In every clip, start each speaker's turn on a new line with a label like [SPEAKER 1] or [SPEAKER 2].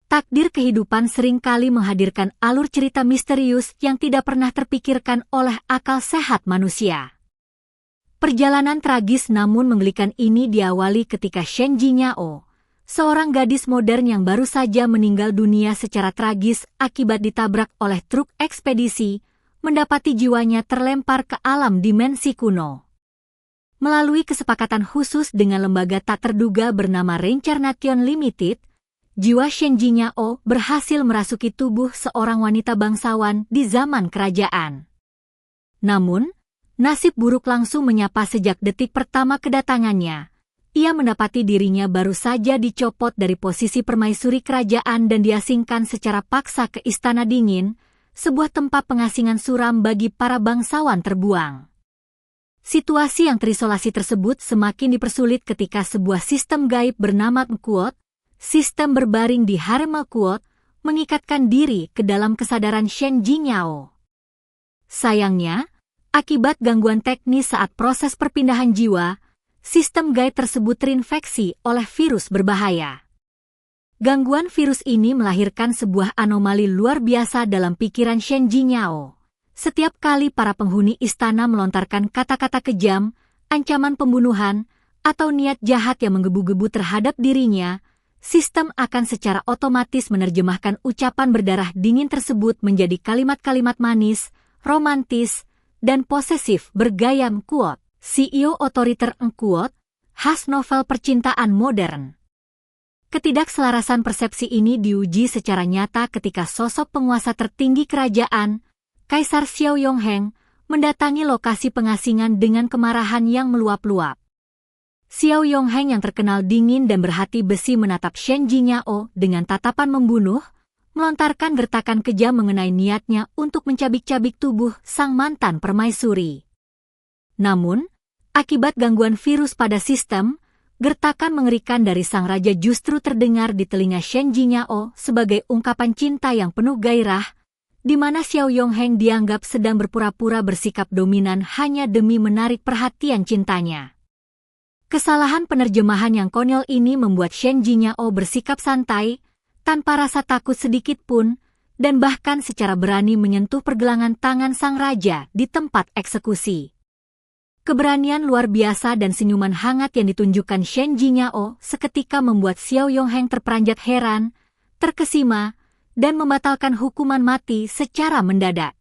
[SPEAKER 1] Takdir kehidupan seringkali menghadirkan alur cerita misterius yang tidak pernah terpikirkan oleh akal sehat manusia. Perjalanan tragis namun menggelikan ini diawali ketika Shen Jinyao, seorang gadis modern yang baru saja meninggal dunia secara tragis akibat ditabrak oleh truk ekspedisi, mendapati jiwanya terlempar ke alam dimensi kuno. Melalui kesepakatan khusus dengan lembaga tak terduga bernama Reincarnation Limited, jiwa Shen Jinyao berhasil merasuki tubuh seorang wanita bangsawan di zaman kerajaan. Namun, nasib buruk langsung menyapa sejak detik pertama kedatangannya. Ia mendapati dirinya baru saja dicopot dari posisi permaisuri kerajaan dan diasingkan secara paksa ke Istana Dingin, sebuah tempat pengasingan suram bagi para bangsawan terbuang. Situasi yang terisolasi tersebut semakin dipersulit ketika sebuah sistem gaib bernama Mkuot, sistem berbaring di harem Mkuot, mengikatkan diri ke dalam kesadaran Shen Jinyao. Sayangnya, akibat gangguan teknis saat proses perpindahan jiwa, sistem gaib tersebut terinfeksi oleh virus berbahaya. Gangguan virus ini melahirkan sebuah anomali luar biasa dalam pikiran Shen Jinyao. Setiap kali para penghuni istana melontarkan kata-kata kejam, ancaman pembunuhan, atau niat jahat yang menggebu-gebu terhadap dirinya, sistem akan secara otomatis menerjemahkan ucapan berdarah dingin tersebut menjadi kalimat-kalimat manis, romantis, dan posesif bergaya Mkuot, CEO otoriter Mkuot, khas novel percintaan modern. Ketidakselarasan persepsi ini diuji secara nyata ketika sosok penguasa tertinggi kerajaan, Kaisar Xiao Yongheng, mendatangi lokasi pengasingan dengan kemarahan yang meluap-luap. Xiao Yongheng yang terkenal dingin dan berhati besi menatap Shen Jinyao dengan tatapan membunuh, melontarkan gertakan kejam mengenai niatnya untuk mencabik-cabik tubuh sang mantan permaisuri. Namun, akibat gangguan virus pada sistem, gertakan mengerikan dari sang raja justru terdengar di telinga Shen Jinyao sebagai ungkapan cinta yang penuh gairah, di mana Xiao Yongheng dianggap sedang berpura-pura bersikap dominan hanya demi menarik perhatian cintanya. Kesalahan penerjemahan yang konyol ini membuat Shen Jinyao bersikap santai, tanpa rasa takut sedikit pun, dan bahkan secara berani menyentuh pergelangan tangan sang raja di tempat eksekusi. Keberanian luar biasa dan senyuman hangat yang ditunjukkan Shen Jinyao seketika membuat Xiao Yongheng terperanjat heran, terkesima, dan membatalkan hukuman mati secara mendadak.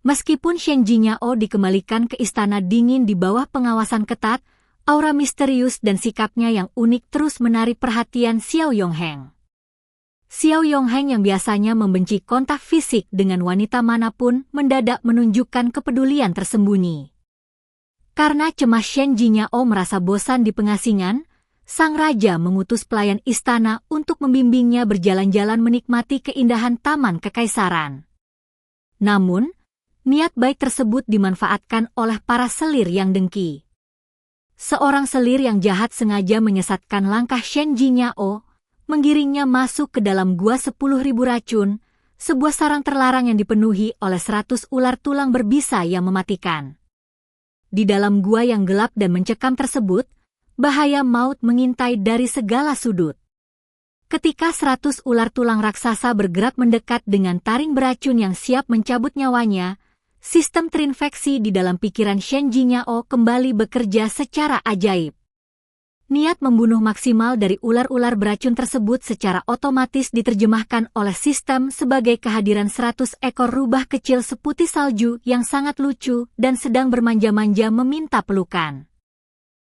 [SPEAKER 1] Meskipun Shen Jinyao dikembalikan ke Istana Dingin di bawah pengawasan ketat, aura misterius dan sikapnya yang unik terus menarik perhatian Xiao Yongheng. Xiao Yongheng yang biasanya membenci kontak fisik dengan wanita manapun mendadak menunjukkan kepedulian tersembunyi. Karena cemas Shen Jinyao merasa bosan di pengasingan, sang raja mengutus pelayan istana untuk membimbingnya berjalan-jalan menikmati keindahan taman kekaisaran. Namun, niat baik tersebut dimanfaatkan oleh para selir yang dengki. Seorang selir yang jahat sengaja menyesatkan langkah Shen Jinyao, menggiringnya masuk ke dalam gua 10.000 racun, sebuah sarang terlarang yang dipenuhi oleh 100 ular tulang berbisa yang mematikan. Di dalam gua yang gelap dan mencekam tersebut, bahaya maut mengintai dari segala sudut. Ketika 100 ular tulang raksasa bergerak mendekat dengan taring beracun yang siap mencabut nyawanya, sistem terinfeksi di dalam pikiran Shen Jinyao kembali bekerja secara ajaib. Niat membunuh maksimal dari ular-ular beracun tersebut secara otomatis diterjemahkan oleh sistem sebagai kehadiran 100 ekor rubah kecil seputih salju yang sangat lucu dan sedang bermanja-manja meminta pelukan.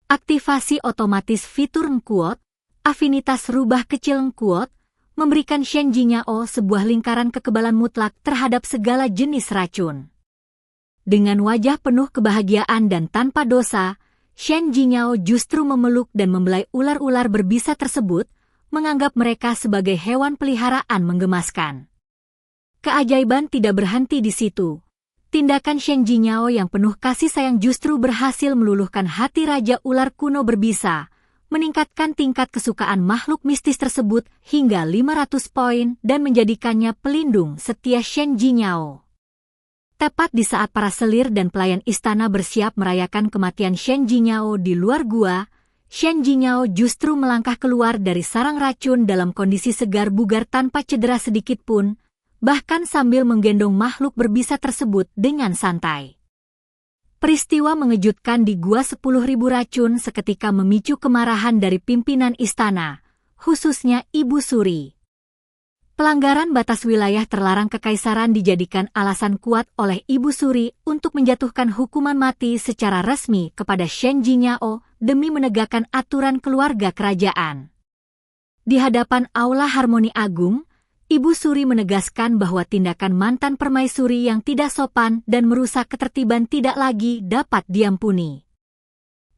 [SPEAKER 1] Aktivasi otomatis fitur Mkuot, afinitas rubah kecil Mkuot, memberikan Shen Jinyao sebuah lingkaran kekebalan mutlak terhadap segala jenis racun. Dengan wajah penuh kebahagiaan dan tanpa dosa, Shen Jinyao justru memeluk dan membelai ular-ular berbisa tersebut, menganggap mereka sebagai hewan peliharaan menggemaskan. Keajaiban tidak berhenti di situ. Tindakan Shen Jinyao yang penuh kasih sayang justru berhasil meluluhkan hati Raja Ular Kuno berbisa, meningkatkan tingkat kesukaan makhluk mistis tersebut hingga 500 poin dan menjadikannya pelindung setia Shen Jinyao. Tepat di saat para selir dan pelayan istana bersiap merayakan kematian Shen Jinyao di luar gua, Shen Jingyao justru melangkah keluar dari sarang racun dalam kondisi segar bugar tanpa cedera sedikit pun, bahkan sambil menggendong makhluk berbisa tersebut dengan santai. Peristiwa mengejutkan di Gua 10.000 Racun seketika memicu kemarahan dari pimpinan istana, khususnya Ibu Suri. Pelanggaran batas wilayah terlarang kekaisaran dijadikan alasan kuat oleh Ibu Suri untuk menjatuhkan hukuman mati secara resmi kepada Shen Jingyao demi menegakkan aturan keluarga kerajaan. Di hadapan Aula Harmoni Agung, Ibu Suri menegaskan bahwa tindakan mantan permaisuri yang tidak sopan dan merusak ketertiban tidak lagi dapat diampuni.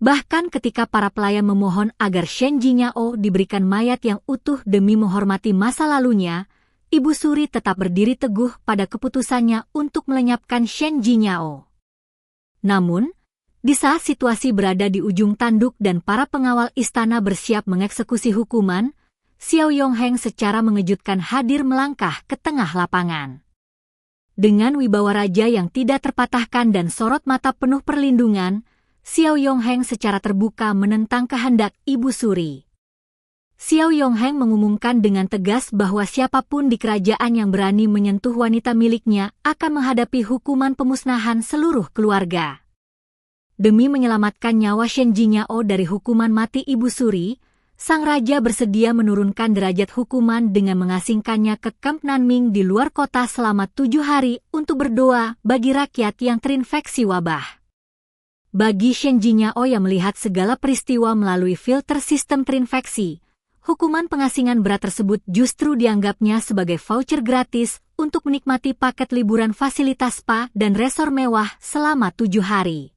[SPEAKER 1] Bahkan ketika para pelayan memohon agar Shen Jingyao diberikan mayat yang utuh demi menghormati masa lalunya, Ibu Suri tetap berdiri teguh pada keputusannya untuk melenyapkan Shen Jingyao. Namun, di saat situasi berada di ujung tanduk dan para pengawal istana bersiap mengeksekusi hukuman, Xiao Yongheng secara mengejutkan hadir melangkah ke tengah lapangan. Dengan wibawa raja yang tidak terpatahkan dan sorot mata penuh perlindungan, Xiao Yongheng secara terbuka menentang kehendak Ibu Suri. Xiao Yongheng mengumumkan dengan tegas bahwa siapapun di kerajaan yang berani menyentuh wanita miliknya akan menghadapi hukuman pemusnahan seluruh keluarga. Demi menyelamatkan nyawa Shen Jingyao dari hukuman mati Ibu Suri, sang raja bersedia menurunkan derajat hukuman dengan mengasingkannya ke kamp Nanming di luar kota selama 7 hari untuk berdoa bagi rakyat yang terinfeksi wabah. Bagi Shen Jingyao yang melihat segala peristiwa melalui filter sistem terinfeksi, hukuman pengasingan berat tersebut justru dianggapnya sebagai voucher gratis untuk menikmati paket liburan fasilitas spa dan resor mewah selama 7 hari.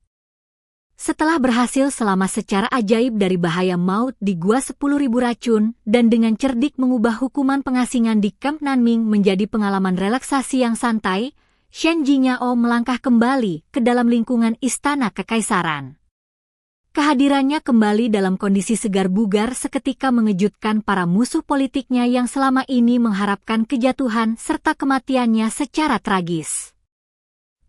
[SPEAKER 1] Setelah berhasil selama secara ajaib dari bahaya maut di Gua 10.000 Racun dan dengan cerdik mengubah hukuman pengasingan di kamp Nanming menjadi pengalaman relaksasi yang santai, Shen Jingyao melangkah kembali ke dalam lingkungan istana kekaisaran. Kehadirannya kembali dalam kondisi segar bugar seketika mengejutkan para musuh politiknya yang selama ini mengharapkan kejatuhan serta kematiannya secara tragis.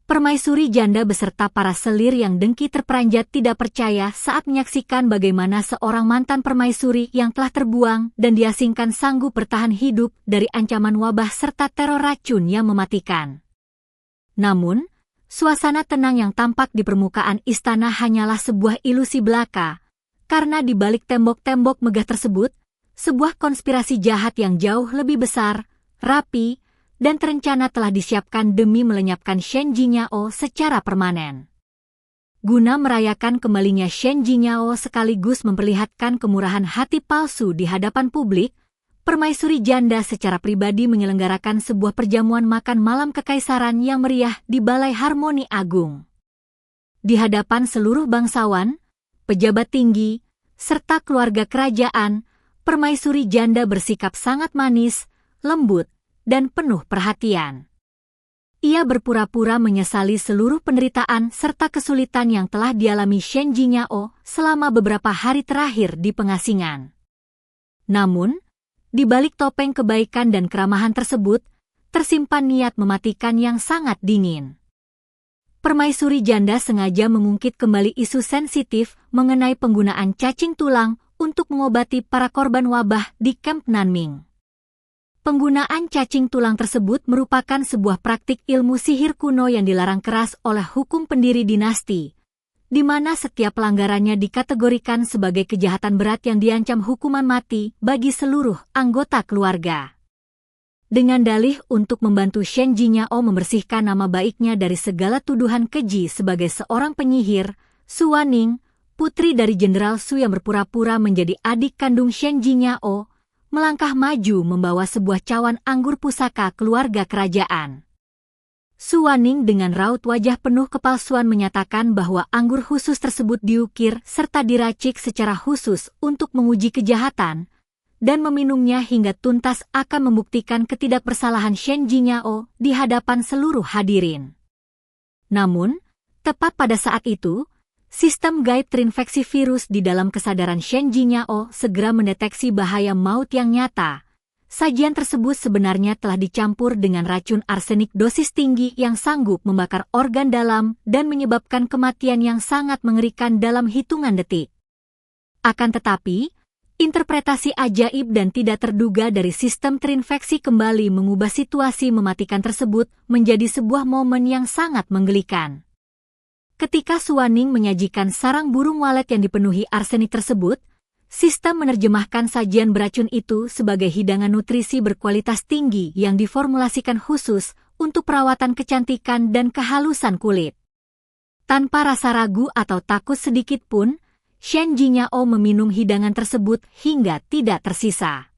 [SPEAKER 1] Permaisuri janda beserta para selir yang dengki terperanjat tidak percaya saat menyaksikan bagaimana seorang mantan permaisuri yang telah terbuang dan diasingkan sanggup bertahan hidup dari ancaman wabah serta teror racun yang mematikan. Namun, suasana tenang yang tampak di permukaan istana hanyalah sebuah ilusi belaka, karena di balik tembok-tembok megah tersebut, sebuah konspirasi jahat yang jauh lebih besar, rapi, dan terencana telah disiapkan demi melenyapkan Shen Jingyao secara permanen. Guna merayakan kembalinya Shen Jingyao sekaligus memperlihatkan kemurahan hati palsu di hadapan publik, permaisuri janda secara pribadi menyelenggarakan sebuah perjamuan makan malam kekaisaran yang meriah di Balai Harmoni Agung. Di hadapan seluruh bangsawan, pejabat tinggi, serta keluarga kerajaan, permaisuri janda bersikap sangat manis, lembut, dan penuh perhatian. Ia berpura-pura menyesali seluruh penderitaan serta kesulitan yang telah dialami Shen Jingyao selama beberapa hari terakhir di pengasingan. Namun, di balik topeng kebaikan dan keramahan tersebut, tersimpan niat mematikan yang sangat dingin. Permaisuri janda sengaja mengungkit kembali isu sensitif mengenai penggunaan cacing tulang untuk mengobati para korban wabah di kamp Nanming. Penggunaan cacing tulang tersebut merupakan sebuah praktik ilmu sihir kuno yang dilarang keras oleh hukum pendiri dinasti, di mana setiap pelanggarannya dikategorikan sebagai kejahatan berat yang diancam hukuman mati bagi seluruh anggota keluarga. Dengan dalih untuk membantu Shen Jingyao membersihkan nama baiknya dari segala tuduhan keji sebagai seorang penyihir, Su Waning, putri dari Jenderal Su yang berpura-pura menjadi adik kandung Shen Jingyao, melangkah maju membawa sebuah cawan anggur pusaka keluarga kerajaan. Su Waning dengan raut wajah penuh kepalsuan menyatakan bahwa anggur khusus tersebut diukir serta diracik secara khusus untuk menguji kejahatan, dan meminumnya hingga tuntas akan membuktikan ketidakbersalahan Shen Jingyao di hadapan seluruh hadirin. Namun, tepat pada saat itu, sistem gaib terinfeksi virus di dalam kesadaran Shen Jingyao segera mendeteksi bahaya maut yang nyata. Sajian tersebut sebenarnya telah dicampur dengan racun arsenik dosis tinggi yang sanggup membakar organ dalam dan menyebabkan kematian yang sangat mengerikan dalam hitungan detik. Akan tetapi, interpretasi ajaib dan tidak terduga dari sistem terinfeksi kembali mengubah situasi mematikan tersebut menjadi sebuah momen yang sangat menggelikan. Ketika Suwaning menyajikan sarang burung walet yang dipenuhi arsenik tersebut, sistem menerjemahkan sajian beracun itu sebagai hidangan nutrisi berkualitas tinggi yang diformulasikan khusus untuk perawatan kecantikan dan kehalusan kulit. Tanpa rasa ragu atau takut sedikit pun, Shen Jinyao meminum hidangan tersebut hingga tidak tersisa.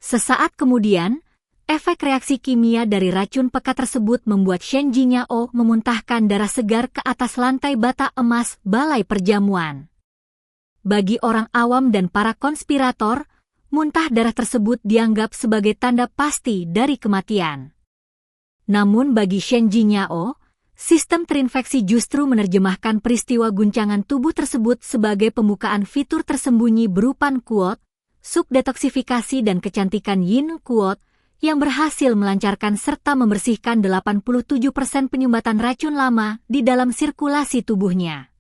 [SPEAKER 1] Sesaat kemudian, efek reaksi kimia dari racun pekat tersebut membuat Shen Jinyao memuntahkan darah segar ke atas lantai bata emas balai perjamuan. Bagi orang awam dan para konspirator, muntah darah tersebut dianggap sebagai tanda pasti dari kematian. Namun bagi Shen Jinyao, sistem terinfeksi justru menerjemahkan peristiwa guncangan tubuh tersebut sebagai pembukaan fitur tersembunyi berupa kuot, subdetoksifikasi dan kecantikan Yin kuot, yang berhasil melancarkan serta membersihkan 87% penyumbatan racun lama di dalam sirkulasi tubuhnya.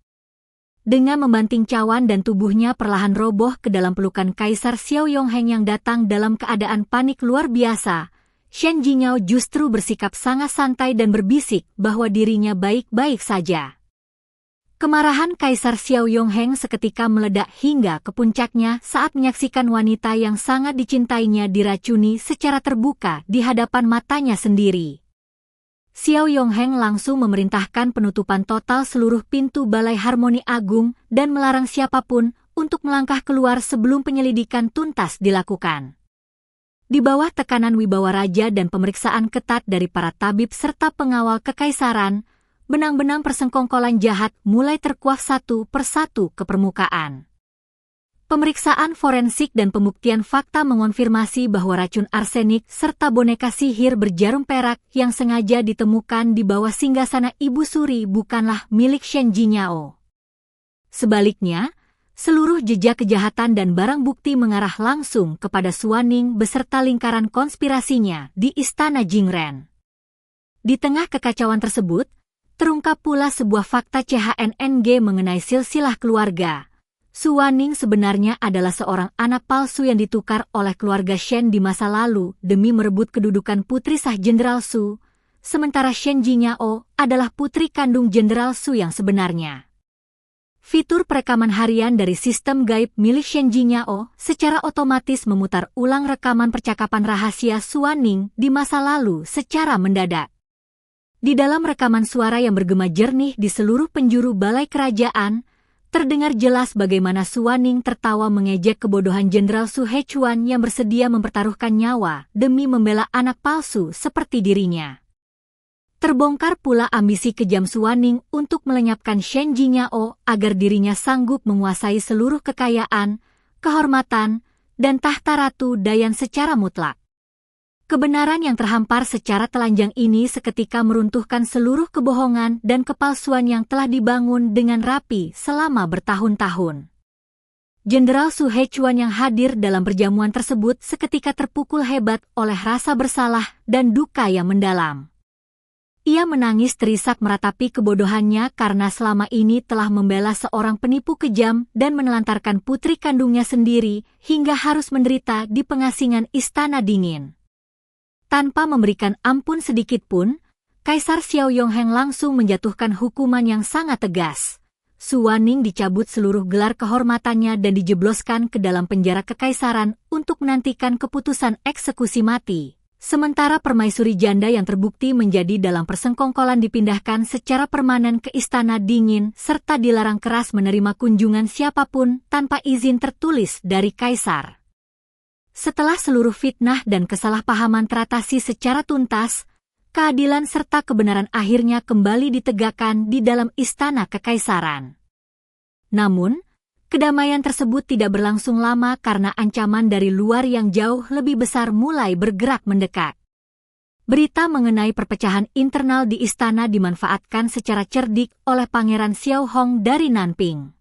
[SPEAKER 1] Dengan membanting cawan dan tubuhnya perlahan roboh ke dalam pelukan Kaisar Xiao Yongheng yang datang dalam keadaan panik luar biasa, Shen Jinyao justru bersikap sangat santai dan berbisik bahwa dirinya baik-baik saja. Kemarahan Kaisar Xiao Yongheng seketika meledak hingga ke puncaknya saat menyaksikan wanita yang sangat dicintainya diracuni secara terbuka di hadapan matanya sendiri. Xiao Yongheng langsung memerintahkan penutupan total seluruh pintu Balai Harmoni Agung dan melarang siapapun untuk melangkah keluar sebelum penyelidikan tuntas dilakukan. Di bawah tekanan wibawa raja dan pemeriksaan ketat dari para tabib serta pengawal kekaisaran, benang-benang persengkongkolan jahat mulai terkuak satu persatu ke permukaan. Pemeriksaan forensik dan pembuktian fakta mengonfirmasi bahwa racun arsenik serta boneka sihir berjarum perak yang sengaja ditemukan di bawah singgasana Ibu Suri bukanlah milik Shen Jinyao. Sebaliknya, seluruh jejak kejahatan dan barang bukti mengarah langsung kepada Suwaning beserta lingkaran konspirasinya di Istana Jingren. Di tengah kekacauan tersebut, terungkap pula sebuah fakta CHNNG mengenai silsilah keluarga. Suwaning sebenarnya adalah seorang anak palsu yang ditukar oleh keluarga Shen di masa lalu demi merebut kedudukan putri sah Jenderal Su, sementara Shen Jinyao adalah putri kandung Jenderal Su yang sebenarnya. Fitur perekaman harian dari sistem gaib milik Shen Jinyao secara otomatis memutar ulang rekaman percakapan rahasia Suwaning di masa lalu secara mendadak. Di dalam rekaman suara yang bergema jernih di seluruh penjuru balai kerajaan, terdengar jelas bagaimana Suwaning tertawa mengejek kebodohan Jenderal Su Hechuan yang bersedia mempertaruhkan nyawa demi membela anak palsu seperti dirinya. Terbongkar pula ambisi kejam Suwaning untuk melenyapkan Shen Jinyao agar dirinya sanggup menguasai seluruh kekayaan, kehormatan, dan tahta Ratu Dayan secara mutlak. Kebenaran yang terhampar secara telanjang ini seketika meruntuhkan seluruh kebohongan dan kepalsuan yang telah dibangun dengan rapi selama bertahun-tahun. Jenderal Su Hechuan yang hadir dalam perjamuan tersebut seketika terpukul hebat oleh rasa bersalah dan duka yang mendalam. Ia menangis terisak meratapi kebodohannya karena selama ini telah membela seorang penipu kejam dan menelantarkan putri kandungnya sendiri hingga harus menderita di pengasingan Istana Dingin. Tanpa memberikan ampun sedikit pun, Kaisar Xiao Yongheng langsung menjatuhkan hukuman yang sangat tegas. Suwaning dicabut seluruh gelar kehormatannya dan dijebloskan ke dalam penjara kekaisaran untuk menantikan keputusan eksekusi mati. Sementara permaisuri janda yang terbukti menjadi dalam persengkongkolan dipindahkan secara permanen ke Istana Dingin serta dilarang keras menerima kunjungan siapapun tanpa izin tertulis dari Kaisar. Setelah seluruh fitnah dan kesalahpahaman teratasi secara tuntas, keadilan serta kebenaran akhirnya kembali ditegakkan di dalam istana kekaisaran. Namun, kedamaian tersebut tidak berlangsung lama karena ancaman dari luar yang jauh lebih besar mulai bergerak mendekat. Berita mengenai perpecahan internal di istana dimanfaatkan secara cerdik oleh Pangeran Xiao Hong dari Nanping.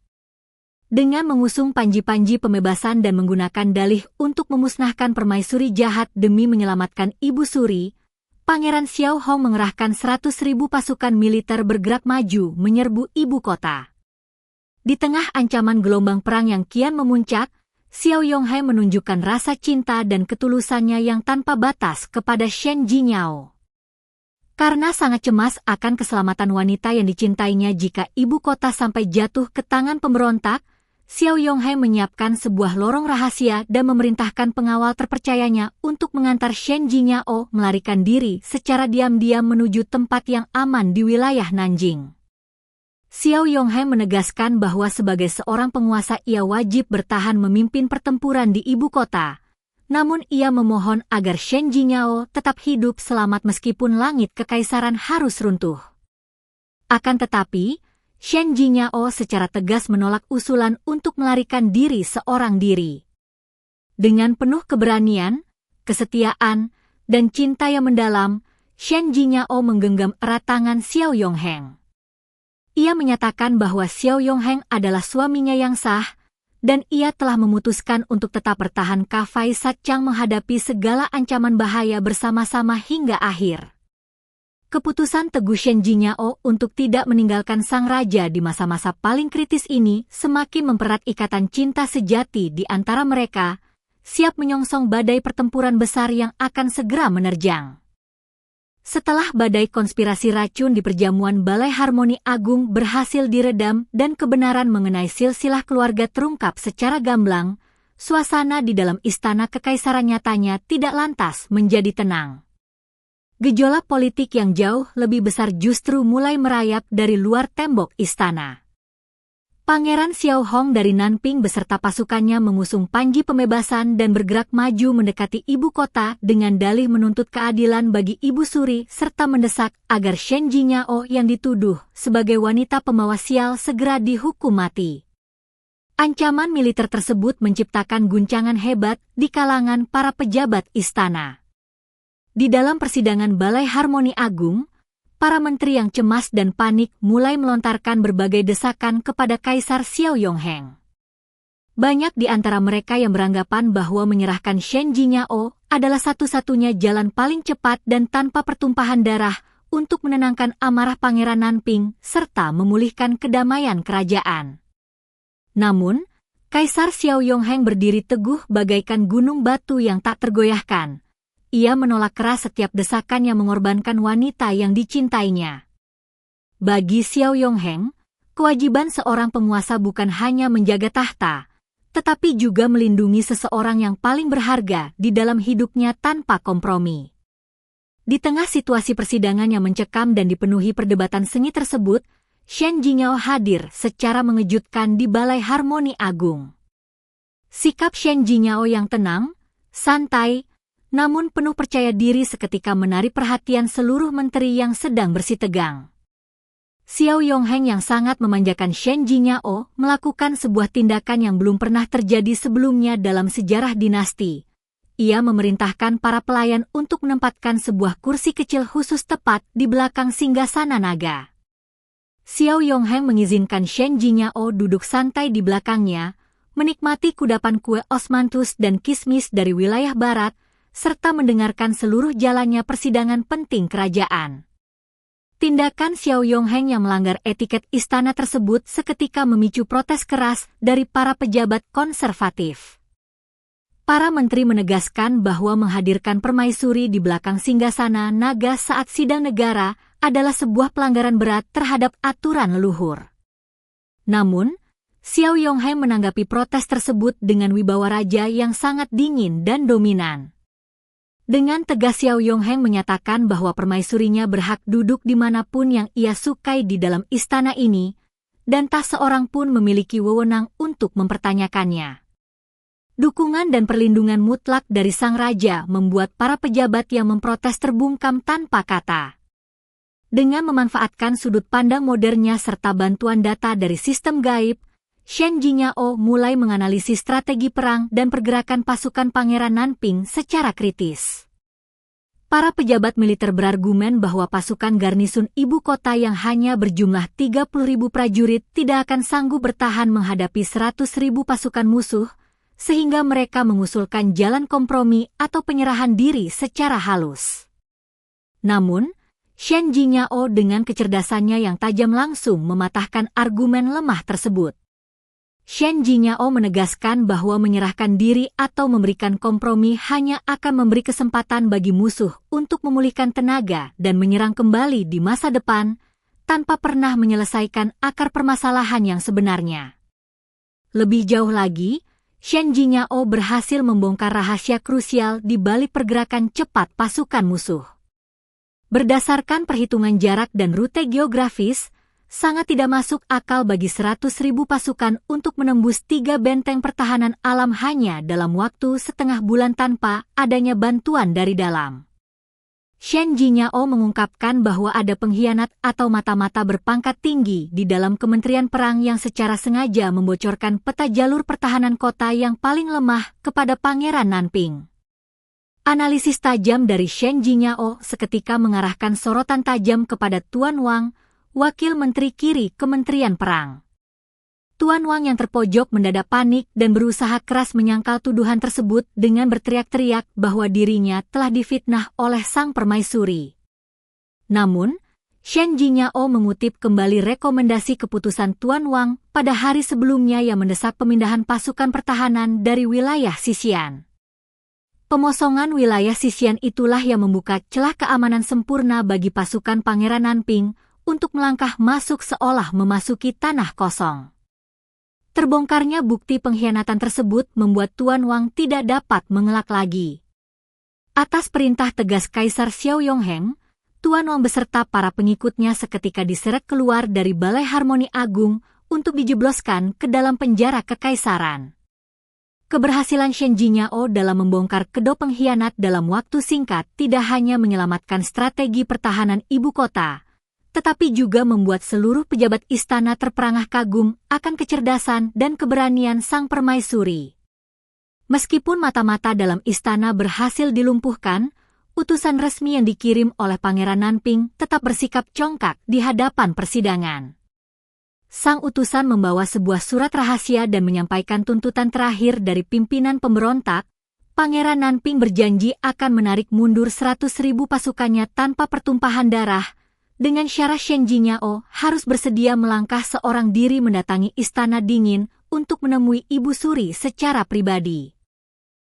[SPEAKER 1] Dengan mengusung panji-panji pembebasan dan menggunakan dalih untuk memusnahkan permaisuri jahat demi menyelamatkan Ibu Suri, Pangeran Xiao Hong mengerahkan 100.000 pasukan militer bergerak maju menyerbu ibu kota. Di tengah ancaman gelombang perang yang kian memuncak, Xiao Yonghai menunjukkan rasa cinta dan ketulusannya yang tanpa batas kepada Shen Jingyao. Karena sangat cemas akan keselamatan wanita yang dicintainya jika ibu kota sampai jatuh ke tangan pemberontak, Xiao Yonghai menyiapkan sebuah lorong rahasia dan memerintahkan pengawal terpercayanya untuk mengantar Shen Jingyao melarikan diri secara diam-diam menuju tempat yang aman di wilayah Nanjing. Xiao Yonghai menegaskan bahwa sebagai seorang penguasa ia wajib bertahan memimpin pertempuran di ibu kota. Namun ia memohon agar Shen Jingyao tetap hidup selamat meskipun langit kekaisaran harus runtuh. Akan tetapi, Shen Jingyao secara tegas menolak usulan untuk melarikan diri seorang diri. Dengan penuh keberanian, kesetiaan, dan cinta yang mendalam, Shen Jingyao menggenggam erat tangan Xiao Yonghai. Ia menyatakan bahwa Xiao Yonghai adalah suaminya yang sah, dan ia telah memutuskan untuk tetap bertahan kafai satchang menghadapi segala ancaman bahaya bersama-sama hingga akhir. Keputusan teguh Shen Jingyao untuk tidak meninggalkan sang raja di masa-masa paling kritis ini semakin mempererat ikatan cinta sejati di antara mereka, siap menyongsong badai pertempuran besar yang akan segera menerjang. Setelah badai konspirasi racun di perjamuan Balai Harmoni Agung berhasil diredam dan kebenaran mengenai silsilah keluarga terungkap secara gamblang, suasana di dalam istana kekaisaran nyatanya tidak lantas menjadi tenang. Gejolak politik yang jauh lebih besar justru mulai merayap dari luar tembok istana. Pangeran Xiao Hong dari Nanping beserta pasukannya mengusung panji pembebasan dan bergerak maju mendekati ibu kota dengan dalih menuntut keadilan bagi Ibu Suri serta mendesak agar Shen Jingyao yang dituduh sebagai wanita pembawa sial segera dihukum mati. Ancaman militer tersebut menciptakan guncangan hebat di kalangan para pejabat istana. Di dalam persidangan Balai Harmoni Agung, para menteri yang cemas dan panik mulai melontarkan berbagai desakan kepada Kaisar Xiao Yonghai. Banyak di antara mereka yang beranggapan bahwa menyerahkan Shen Jingyao adalah satu-satunya jalan paling cepat dan tanpa pertumpahan darah untuk menenangkan amarah Pangeran Nanping serta memulihkan kedamaian kerajaan. Namun, Kaisar Xiao Yonghai berdiri teguh bagaikan gunung batu yang tak tergoyahkan. Ia menolak keras setiap desakan yang mengorbankan wanita yang dicintainya. Bagi Xiao Yonghai, kewajiban seorang penguasa bukan hanya menjaga tahta, tetapi juga melindungi seseorang yang paling berharga di dalam hidupnya tanpa kompromi. Di tengah situasi persidangan yang mencekam dan dipenuhi perdebatan sengit tersebut, Shen Jingyao hadir secara mengejutkan di Balai Harmoni Agung. Sikap Shen Jingyao yang tenang, santai, namun penuh percaya diri seketika menarik perhatian seluruh menteri yang sedang bersitegang. Xiao Yonghai yang sangat memanjakan Shen Jingyao melakukan sebuah tindakan yang belum pernah terjadi sebelumnya dalam sejarah dinasti. Ia memerintahkan para pelayan untuk menempatkan sebuah kursi kecil khusus tepat di belakang singgasana naga. Xiao Yonghai mengizinkan Shen Jingyao duduk santai di belakangnya, menikmati kudapan kue osmanthus dan kismis dari wilayah barat, serta mendengarkan seluruh jalannya persidangan penting kerajaan. Tindakan Xiao Yonghai yang melanggar etiket istana tersebut seketika memicu protes keras dari para pejabat konservatif. Para menteri menegaskan bahwa menghadirkan permaisuri di belakang singgasana naga saat sidang negara adalah sebuah pelanggaran berat terhadap aturan leluhur. Namun, Xiao Yonghai menanggapi protes tersebut dengan wibawa raja yang sangat dingin dan dominan. Dengan tegas Xiao Yonghai menyatakan bahwa permaisurinya berhak duduk dimanapun yang ia sukai di dalam istana ini, dan tak seorang pun memiliki wewenang untuk mempertanyakannya. Dukungan dan perlindungan mutlak dari sang raja membuat para pejabat yang memprotes terbungkam tanpa kata. Dengan memanfaatkan sudut pandang modernnya serta bantuan data dari sistem gaib, Shen Jingyao mulai menganalisis strategi perang dan pergerakan pasukan Pangeran Nanping secara kritis. Para pejabat militer berargumen bahwa pasukan garnisun ibu kota yang hanya berjumlah 30.000 prajurit tidak akan sanggup bertahan menghadapi 100.000 pasukan musuh, sehingga mereka mengusulkan jalan kompromi atau penyerahan diri secara halus. Namun, Shen Jingyao dengan kecerdasannya yang tajam langsung mematahkan argumen lemah tersebut. Shen Jingyao menegaskan bahwa menyerahkan diri atau memberikan kompromi hanya akan memberi kesempatan bagi musuh untuk memulihkan tenaga dan menyerang kembali di masa depan, tanpa pernah menyelesaikan akar permasalahan yang sebenarnya. Lebih jauh lagi, Shen Jingyao berhasil membongkar rahasia krusial di balik pergerakan cepat pasukan musuh. Berdasarkan perhitungan jarak dan rute geografis, sangat tidak masuk akal bagi 100.000 pasukan untuk menembus 3 benteng pertahanan alam hanya dalam waktu setengah bulan tanpa adanya bantuan dari dalam. Shen Jingyao mengungkapkan bahwa ada pengkhianat atau mata-mata berpangkat tinggi di dalam Kementerian Perang yang secara sengaja membocorkan peta jalur pertahanan kota yang paling lemah kepada Pangeran Nanping. Analisis tajam dari Shen Jingyao seketika mengarahkan sorotan tajam kepada Tuan Wang, Wakil Menteri Kiri Kementerian Perang. Tuan Wang yang terpojok mendadak panik dan berusaha keras menyangkal tuduhan tersebut dengan berteriak-teriak bahwa dirinya telah difitnah oleh sang permaisuri. Namun, Shen Jingyao mengutip kembali rekomendasi keputusan Tuan Wang pada hari sebelumnya yang mendesak pemindahan pasukan pertahanan dari wilayah Xishan. Pemosongan wilayah Xishan itulah yang membuka celah keamanan sempurna bagi pasukan Pangeran Nanping untuk melangkah masuk seolah memasuki tanah kosong. Terbongkarnya bukti pengkhianatan tersebut membuat Tuan Wang tidak dapat mengelak lagi. Atas perintah tegas Kaisar Xiao Yongheng, Tuan Wang beserta para pengikutnya seketika diseret keluar dari Balai Harmoni Agung untuk dijebloskan ke dalam penjara kekaisaran. Keberhasilan Shen Jingyao dalam membongkar kedua pengkhianat dalam waktu singkat tidak hanya menyelamatkan strategi pertahanan ibu kota, tetapi juga membuat seluruh pejabat istana terperangah kagum akan kecerdasan dan keberanian sang permaisuri. Meskipun mata-mata dalam istana berhasil dilumpuhkan, utusan resmi yang dikirim oleh Pangeran Nanping tetap bersikap congkak di hadapan persidangan. Sang utusan membawa sebuah surat rahasia dan menyampaikan tuntutan terakhir dari pimpinan pemberontak. Pangeran Nanping berjanji akan menarik mundur 100.000 pasukannya tanpa pertumpahan darah, dengan syarat Shen Jingyao harus bersedia melangkah seorang diri mendatangi Istana Dingin untuk menemui Ibu Suri secara pribadi.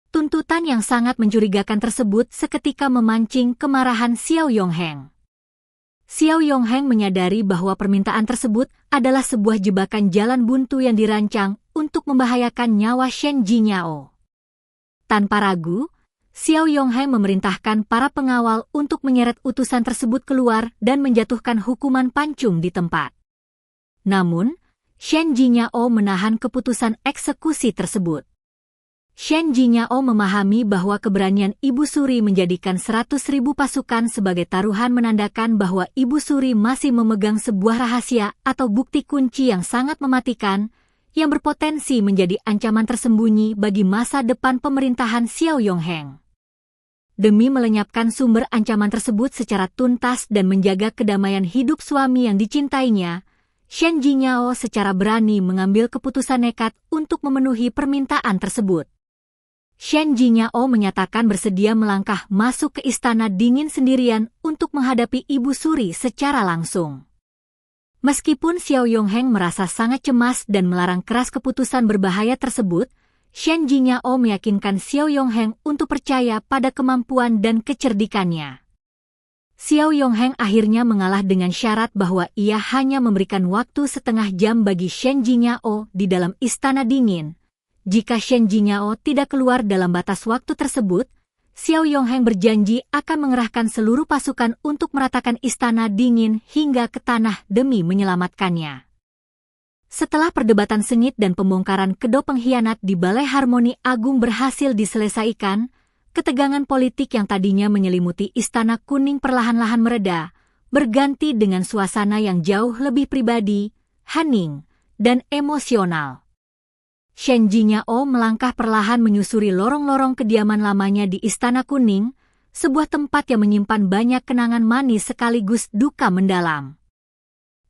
[SPEAKER 1] Tuntutan yang sangat mencurigakan tersebut seketika memancing kemarahan Xiao Yongheng. Xiao Yongheng menyadari bahwa permintaan tersebut adalah sebuah jebakan jalan buntu yang dirancang untuk membahayakan nyawa Shen Jingyao. Tanpa ragu, Xiao Yongheng memerintahkan para pengawal untuk menyeret utusan tersebut keluar dan menjatuhkan hukuman pancung di tempat. Namun, Shen Jingyao menahan keputusan eksekusi tersebut. Shen Jingyao memahami bahwa keberanian Ibu Suri menjadikan 100.000 pasukan sebagai taruhan menandakan bahwa Ibu Suri masih memegang sebuah rahasia atau bukti kunci yang sangat mematikan, yang berpotensi menjadi ancaman tersembunyi bagi masa depan pemerintahan Xiao Yongheng. Demi melenyapkan sumber ancaman tersebut secara tuntas dan menjaga kedamaian hidup suami yang dicintainya, Shen Jingyao secara berani mengambil keputusan nekat untuk memenuhi permintaan tersebut. Shen Jingyao menyatakan bersedia melangkah masuk ke Istana Dingin sendirian untuk menghadapi Ibu Suri secara langsung. Meskipun Xiao Yongheng merasa sangat cemas dan melarang keras keputusan berbahaya tersebut, Shen Jingyao meyakinkan Xiao Yongheng untuk percaya pada kemampuan dan kecerdikannya. Xiao Yongheng akhirnya mengalah dengan syarat bahwa ia hanya memberikan waktu setengah jam bagi Shen Jingyao di dalam Istana Dingin. Jika Shen Jingyao tidak keluar dalam batas waktu tersebut, Xiao Yongheng berjanji akan mengerahkan seluruh pasukan untuk meratakan Istana Dingin hingga ke tanah demi menyelamatkannya. Setelah perdebatan sengit dan pembongkaran kedua pengkhianat di Balai Harmoni Agung berhasil diselesaikan, ketegangan politik yang tadinya menyelimuti Istana Kuning perlahan-lahan mereda, berganti dengan suasana yang jauh lebih pribadi, hening, dan emosional. Shen Jingyao melangkah perlahan menyusuri lorong-lorong kediaman lamanya di Istana Kuning, sebuah tempat yang menyimpan banyak kenangan manis sekaligus duka mendalam.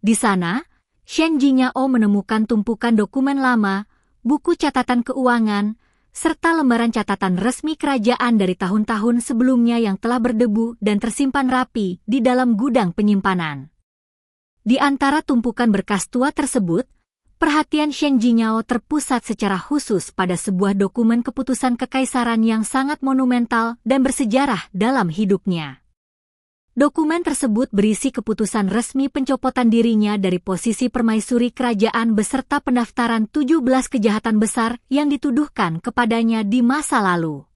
[SPEAKER 1] Di sana, Shen Jingyao menemukan tumpukan dokumen lama, buku catatan keuangan, serta lembaran catatan resmi kerajaan dari tahun-tahun sebelumnya yang telah berdebu dan tersimpan rapi di dalam gudang penyimpanan. Di antara tumpukan berkas tua tersebut, Perhatian Shen Jingyao terpusat secara khusus pada sebuah dokumen keputusan kekaisaran yang sangat monumental dan bersejarah dalam hidupnya. Dokumen tersebut berisi keputusan resmi pencopotan dirinya dari posisi permaisuri kerajaan beserta pendaftaran 17 kejahatan besar yang dituduhkan kepadanya di masa lalu.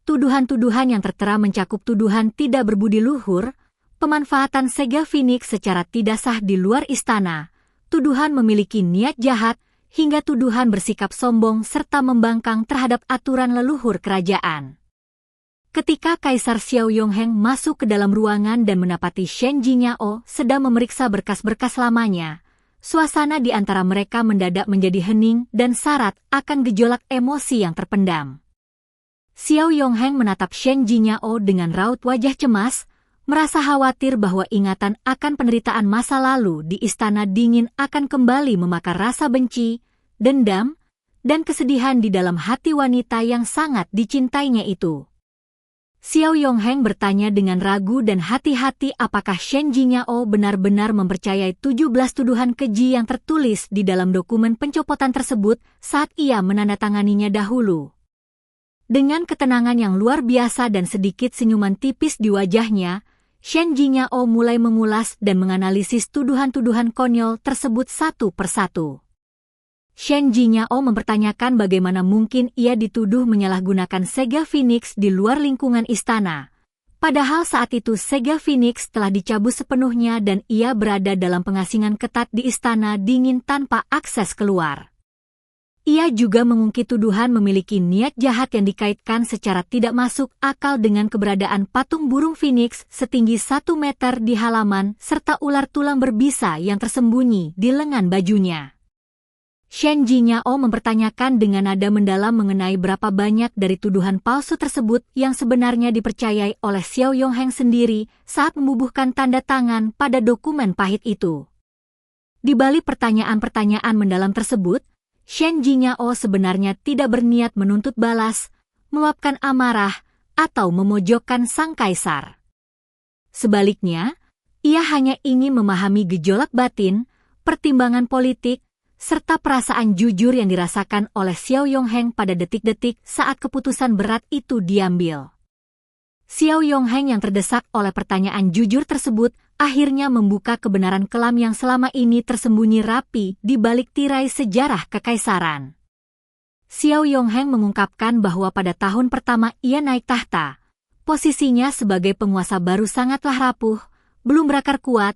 [SPEAKER 1] Tuduhan-tuduhan yang tertera mencakup tuduhan tidak berbudi luhur, pemanfaatan Sega Phoenix secara tidak sah di luar istana, tuduhan memiliki niat jahat, hingga tuduhan bersikap sombong serta membangkang terhadap aturan leluhur kerajaan. Ketika Kaisar Xiao Yongheng masuk ke dalam ruangan dan mendapati Shen Jingyao sedang memeriksa berkas-berkas lamanya, suasana di antara mereka mendadak menjadi hening dan syarat akan gejolak emosi yang terpendam. Xiao Yongheng menatap Shen Jingyao dengan raut wajah cemas, merasa khawatir bahwa ingatan akan penderitaan masa lalu di Istana Dingin akan kembali memakar rasa benci, dendam, dan kesedihan di dalam hati wanita yang sangat dicintainya itu. Xiao Yongheng bertanya dengan ragu dan hati-hati apakah Shen Jingyao benar-benar mempercayai 17 tuduhan keji yang tertulis di dalam dokumen pencopotan tersebut saat ia menandatanganinya dahulu. Dengan ketenangan yang luar biasa dan sedikit senyuman tipis di wajahnya, Shen Jingyao mulai mengulas dan menganalisis tuduhan-tuduhan konyol tersebut satu persatu. Shen Jingyao mempertanyakan bagaimana mungkin ia dituduh menyalahgunakan Sega Phoenix di luar lingkungan istana. Padahal saat itu Sega Phoenix telah dicabut sepenuhnya dan ia berada dalam pengasingan ketat di Istana Dingin tanpa akses keluar. Ia juga mengungkit tuduhan memiliki niat jahat yang dikaitkan secara tidak masuk akal dengan keberadaan patung burung Phoenix setinggi 1 meter di halaman serta ular tulang berbisa yang tersembunyi di lengan bajunya. Shen Jingyao mempertanyakan dengan nada mendalam mengenai berapa banyak dari tuduhan palsu tersebut yang sebenarnya dipercayai oleh Xiao Yongheng sendiri saat membubuhkan tanda tangan pada dokumen pahit itu. Di balik pertanyaan-pertanyaan mendalam tersebut, Shen Jingyao sebenarnya tidak berniat menuntut balas, meluapkan amarah, atau memojokkan sang kaisar. Sebaliknya, ia hanya ingin memahami gejolak batin, pertimbangan politik, serta perasaan jujur yang dirasakan oleh Xiao Yongheng pada detik-detik saat keputusan berat itu diambil. Xiao Yongheng yang terdesak oleh pertanyaan jujur tersebut akhirnya membuka kebenaran kelam yang selama ini tersembunyi rapi di balik tirai sejarah kekaisaran. Xiao Yongheng mengungkapkan bahwa pada tahun pertama ia naik tahta, posisinya sebagai penguasa baru sangatlah rapuh, belum berakar kuat,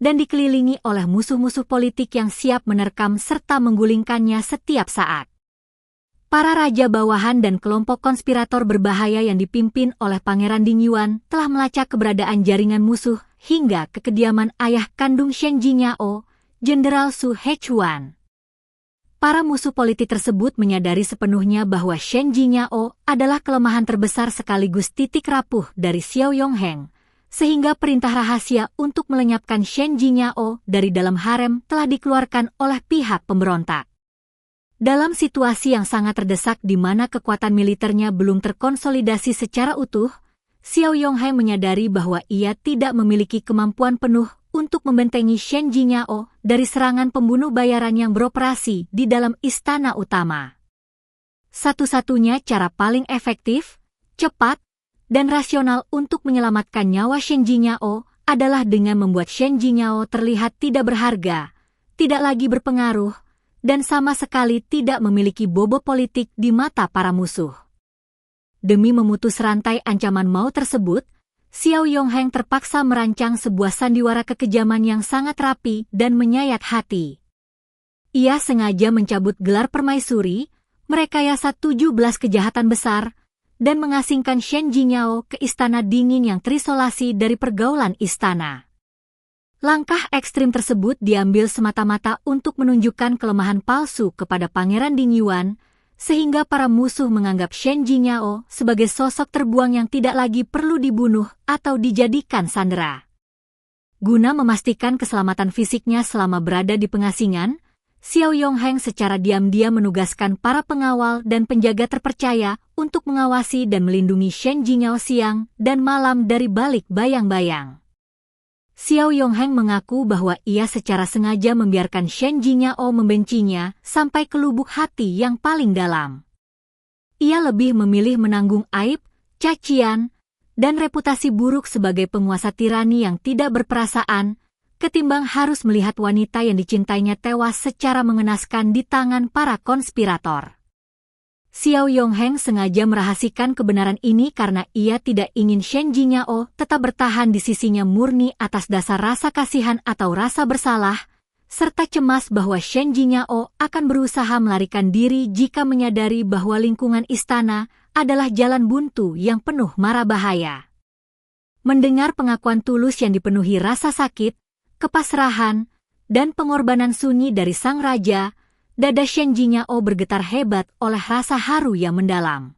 [SPEAKER 1] dan dikelilingi oleh musuh-musuh politik yang siap menerkam serta menggulingkannya setiap saat. Para raja bawahan dan kelompok konspirator berbahaya yang dipimpin oleh Pangeran Ding Yuan telah melacak keberadaan jaringan musuh hingga ke kediaman ayah kandung Shen Jingyao, Jenderal Su Hechuan. Para musuh politik tersebut menyadari sepenuhnya bahwa Shen Jingyao adalah kelemahan terbesar sekaligus titik rapuh dari Xiao Yongheng, sehingga perintah rahasia untuk melenyapkan Shen Jingyao dari dalam harem telah dikeluarkan oleh pihak pemberontak. Dalam situasi yang sangat terdesak di mana kekuatan militernya belum terkonsolidasi secara utuh, Xiao Yongheng menyadari bahwa ia tidak memiliki kemampuan penuh untuk membentengi Shen Jingyao dari serangan pembunuh bayaran yang beroperasi di dalam istana utama. Satu-satunya cara paling efektif, cepat, dan rasional untuk menyelamatkan nyawa Shen Jingyao adalah dengan membuat Shen Jingyao terlihat tidak berharga, tidak lagi berpengaruh, dan sama sekali tidak memiliki bobot politik di mata para musuh. Demi memutus rantai ancaman maut tersebut, Xiao Yongheng terpaksa merancang sebuah sandiwara kekejaman yang sangat rapi dan menyayat hati. Ia sengaja mencabut gelar permaisuri, merekayasa 17 kejahatan besar, dan mengasingkan Shen Jingyao ke Istana Dingin yang terisolasi dari pergaulan istana. Langkah ekstrim tersebut diambil semata-mata untuk menunjukkan kelemahan palsu kepada Pangeran Ding Yuan, sehingga para musuh menganggap Shen Jingyao sebagai sosok terbuang yang tidak lagi perlu dibunuh atau dijadikan sandera. Guna memastikan keselamatan fisiknya selama berada di pengasingan, Xiao Yongheng secara diam-diam menugaskan para pengawal dan penjaga terpercaya untuk mengawasi dan melindungi Shen Jingyao siang dan malam dari balik bayang-bayang. Xiao Yongheng mengaku bahwa ia secara sengaja membiarkan Shen Jingyao membencinya sampai ke lubuk hati yang paling dalam. Ia lebih memilih menanggung aib, cacian, dan reputasi buruk sebagai penguasa tirani yang tidak berperasaan, ketimbang harus melihat wanita yang dicintainya tewas secara mengenaskan di tangan para konspirator. Xiao Yongheng sengaja merahasiakan kebenaran ini karena ia tidak ingin Shen Jingyao tetap bertahan di sisinya murni atas dasar rasa kasihan atau rasa bersalah, serta cemas bahwa Shen Jingyao akan berusaha melarikan diri jika menyadari bahwa lingkungan istana adalah jalan buntu yang penuh mara bahaya. Mendengar pengakuan tulus yang dipenuhi rasa sakit, kepasrahan, dan pengorbanan sunyi dari sang raja, dada Shen Jingyao bergetar hebat oleh rasa haru yang mendalam.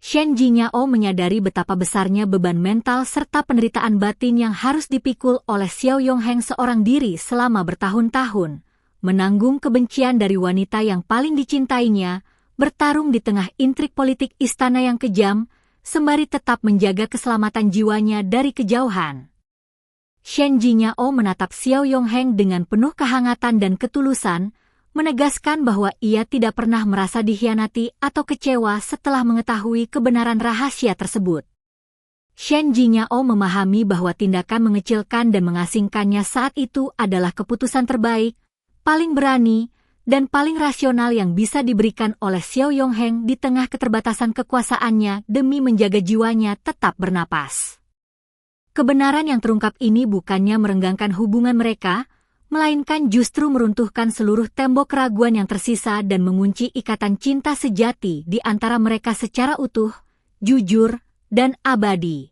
[SPEAKER 1] Shen Jingyao menyadari betapa besarnya beban mental serta penderitaan batin yang harus dipikul oleh Xiao Yongheng seorang diri selama bertahun-tahun, menanggung kebencian dari wanita yang paling dicintainya, bertarung di tengah intrik politik istana yang kejam, sembari tetap menjaga keselamatan jiwanya dari kejauhan. Shen Jingyao menatap Xiao Yongheng dengan penuh kehangatan dan ketulusan, menegaskan bahwa ia tidak pernah merasa dikhianati atau kecewa setelah mengetahui kebenaran rahasia tersebut. Shen Jingyao memahami bahwa tindakan mengecilkan dan mengasingkannya saat itu adalah keputusan terbaik, paling berani, dan paling rasional yang bisa diberikan oleh Xiao Yongheng di tengah keterbatasan kekuasaannya demi menjaga jiwanya tetap bernapas. Kebenaran yang terungkap ini bukannya merenggangkan hubungan mereka, melainkan justru meruntuhkan seluruh tembok keraguan yang tersisa dan mengunci ikatan cinta sejati di antara mereka secara utuh, jujur, dan abadi.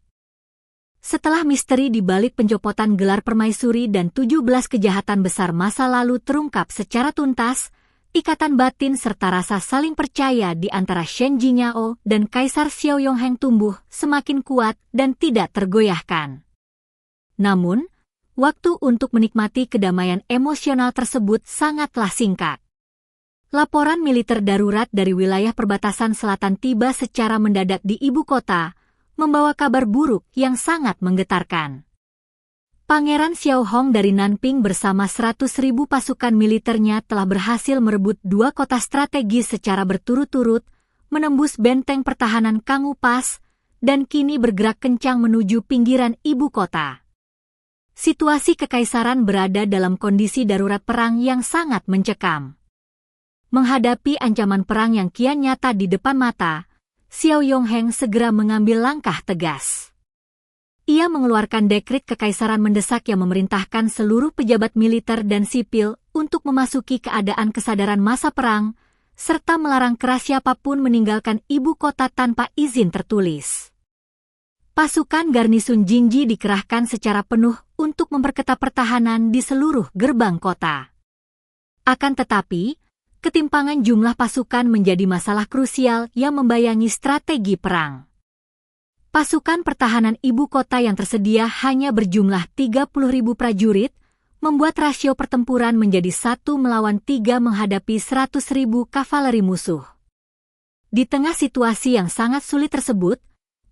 [SPEAKER 1] Setelah misteri di balik pencopotan gelar permaisuri dan 17 kejahatan besar masa lalu terungkap secara tuntas, ikatan batin serta rasa saling percaya di antara Shen Jingyao dan Kaisar Xiao Yongheng tumbuh semakin kuat dan tidak tergoyahkan. Namun, waktu untuk menikmati kedamaian emosional tersebut sangatlah singkat. Laporan militer darurat dari wilayah perbatasan selatan tiba secara mendadak di ibu kota, membawa kabar buruk yang sangat menggetarkan. Pangeran Xiaohong dari Nanping bersama 100.000 pasukan militernya telah berhasil merebut 2 kota strategis secara berturut-turut, menembus benteng pertahanan Kangu Pass, dan kini bergerak kencang menuju pinggiran ibu kota. Situasi kekaisaran berada dalam kondisi darurat perang yang sangat mencekam. Menghadapi ancaman perang yang kian nyata di depan mata, Xiao Yongheng segera mengambil langkah tegas. Ia mengeluarkan dekret kekaisaran mendesak yang memerintahkan seluruh pejabat militer dan sipil untuk memasuki keadaan kesadaran masa perang, serta melarang keras siapapun meninggalkan ibu kota tanpa izin tertulis. Pasukan garnisun Jingji dikerahkan secara penuh untuk memperketat pertahanan di seluruh gerbang kota. Akan tetapi, ketimpangan jumlah pasukan menjadi masalah krusial yang membayangi strategi perang. Pasukan pertahanan ibu kota yang tersedia hanya berjumlah 30.000 prajurit, membuat rasio pertempuran menjadi 1 melawan 3 menghadapi 100.000 kavaleri musuh. Di tengah situasi yang sangat sulit tersebut,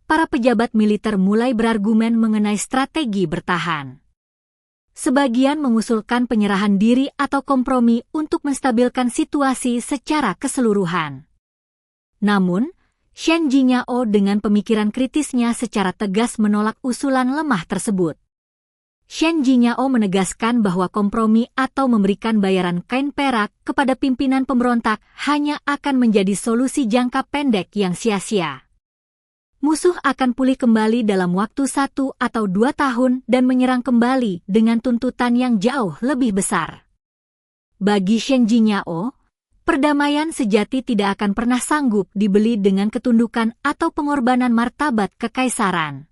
[SPEAKER 1] para pejabat militer mulai berargumen mengenai strategi bertahan. Sebagian mengusulkan penyerahan diri atau kompromi untuk menstabilkan situasi secara keseluruhan. Namun, Shen Jingyao dengan pemikiran kritisnya secara tegas menolak usulan lemah tersebut. Shen Jingyao menegaskan bahwa kompromi atau memberikan bayaran kain perak kepada pimpinan pemberontak hanya akan menjadi solusi jangka pendek yang sia-sia. Musuh akan pulih kembali dalam waktu 1 atau 2 tahun dan menyerang kembali dengan tuntutan yang jauh lebih besar. Bagi Shen Jingyao, perdamaian sejati tidak akan pernah sanggup dibeli dengan ketundukan atau pengorbanan martabat kekaisaran.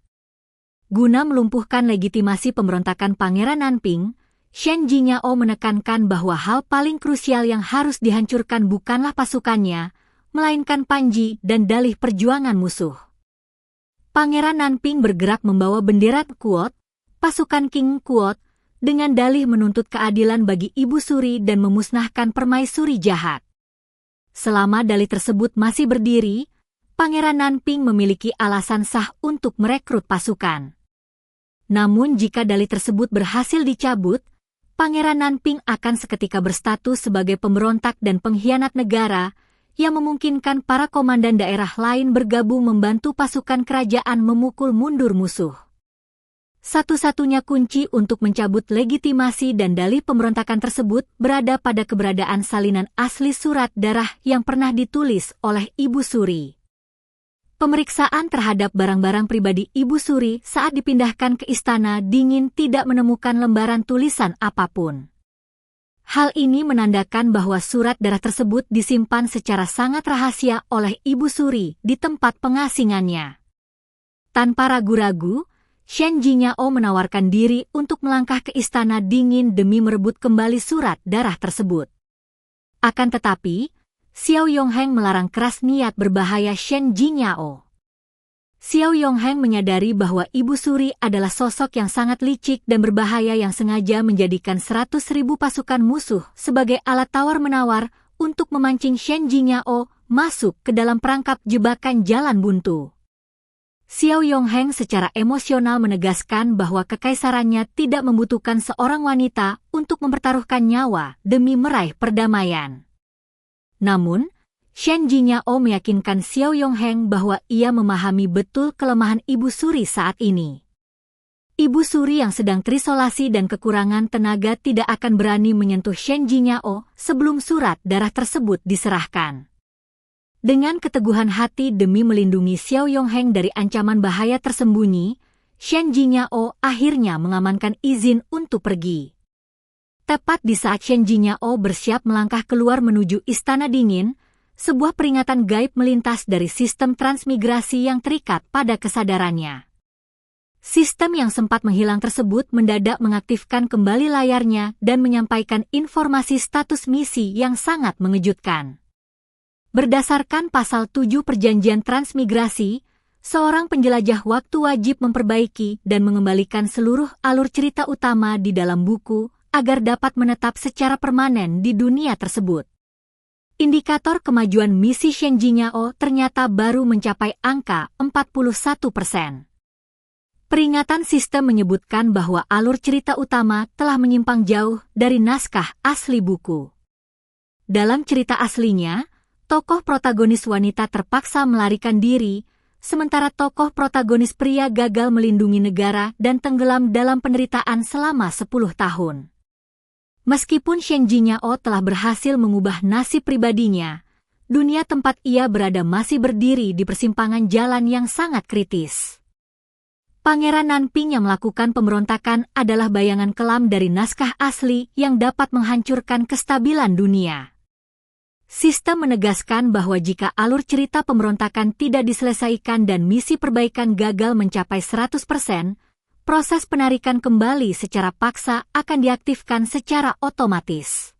[SPEAKER 1] Guna melumpuhkan legitimasi pemberontakan Pangeran Nanping, Shen Jingyao menekankan bahwa hal paling krusial yang harus dihancurkan bukanlah pasukannya, melainkan panji dan dalih perjuangan musuh. Pangeran Nanping bergerak membawa bendera Kuot, pasukan King Kuot, dengan dalih menuntut keadilan bagi Ibu Suri dan memusnahkan permaisuri jahat. Selama dalih tersebut masih berdiri, Pangeran Nanping memiliki alasan sah untuk merekrut pasukan. Namun jika dalih tersebut berhasil dicabut, Pangeran Nanping akan seketika berstatus sebagai pemberontak dan pengkhianat negara yang memungkinkan para komandan daerah lain bergabung membantu pasukan kerajaan memukul mundur musuh. Satu-satunya kunci untuk mencabut legitimasi dan dalih pemberontakan tersebut berada pada keberadaan salinan asli surat darah yang pernah ditulis oleh Ibu Suri. Pemeriksaan terhadap barang-barang pribadi Ibu Suri saat dipindahkan ke Istana Dingin tidak menemukan lembaran tulisan apapun. Hal ini menandakan bahwa surat darah tersebut disimpan secara sangat rahasia oleh Ibu Suri di tempat pengasingannya. Tanpa ragu-ragu, Shen Jinyao menawarkan diri untuk melangkah ke Istana Dingin demi merebut kembali surat darah tersebut. Akan tetapi, Xiao Yongheng melarang keras niat berbahaya Shen Jinyao. Xiao Yongheng menyadari bahwa Ibu Suri adalah sosok yang sangat licik dan berbahaya yang sengaja menjadikan 100.000 pasukan musuh sebagai alat tawar-menawar untuk memancing Shen Jinyao masuk ke dalam perangkap jebakan jalan buntu. Xiao Yongheng secara emosional menegaskan bahwa kekaisarannya tidak membutuhkan seorang wanita untuk mempertaruhkan nyawa demi meraih perdamaian. Namun, Shen Jinyao meyakinkan Xiao Yongheng bahwa ia memahami betul kelemahan Ibu Suri saat ini. Ibu Suri yang sedang terisolasi dan kekurangan tenaga tidak akan berani menyentuh Shen Jinyao sebelum surat darah tersebut diserahkan. Dengan keteguhan hati demi melindungi Xiao Yongheng dari ancaman bahaya tersembunyi, Shen Jinyao akhirnya mengamankan izin untuk pergi. Tepat di saat Shen Jinyao bersiap melangkah keluar menuju Istana Dingin, sebuah peringatan gaib melintas dari sistem transmigrasi yang terikat pada kesadarannya. Sistem yang sempat menghilang tersebut mendadak mengaktifkan kembali layarnya dan menyampaikan informasi status misi yang sangat mengejutkan. Berdasarkan Pasal 7 Perjanjian Transmigrasi, seorang penjelajah waktu wajib memperbaiki dan mengembalikan seluruh alur cerita utama di dalam buku agar dapat menetap secara permanen di dunia tersebut. Indikator kemajuan misi Shen Jinyao ternyata baru mencapai angka 41%. Peringatan sistem menyebutkan bahwa alur cerita utama telah menyimpang jauh dari naskah asli buku. Dalam cerita aslinya, tokoh protagonis wanita terpaksa melarikan diri, sementara tokoh protagonis pria gagal melindungi negara dan tenggelam dalam penderitaan selama 10 tahun. Meskipun Shen Jinyao telah berhasil mengubah nasib pribadinya, dunia tempat ia berada masih berdiri di persimpangan jalan yang sangat kritis. Pangeran Nanping yang melakukan pemberontakan adalah bayangan kelam dari naskah asli yang dapat menghancurkan kestabilan dunia. Sistem menegaskan bahwa jika alur cerita pemberontakan tidak diselesaikan dan misi perbaikan gagal mencapai 100%, proses penarikan kembali secara paksa akan diaktifkan secara otomatis.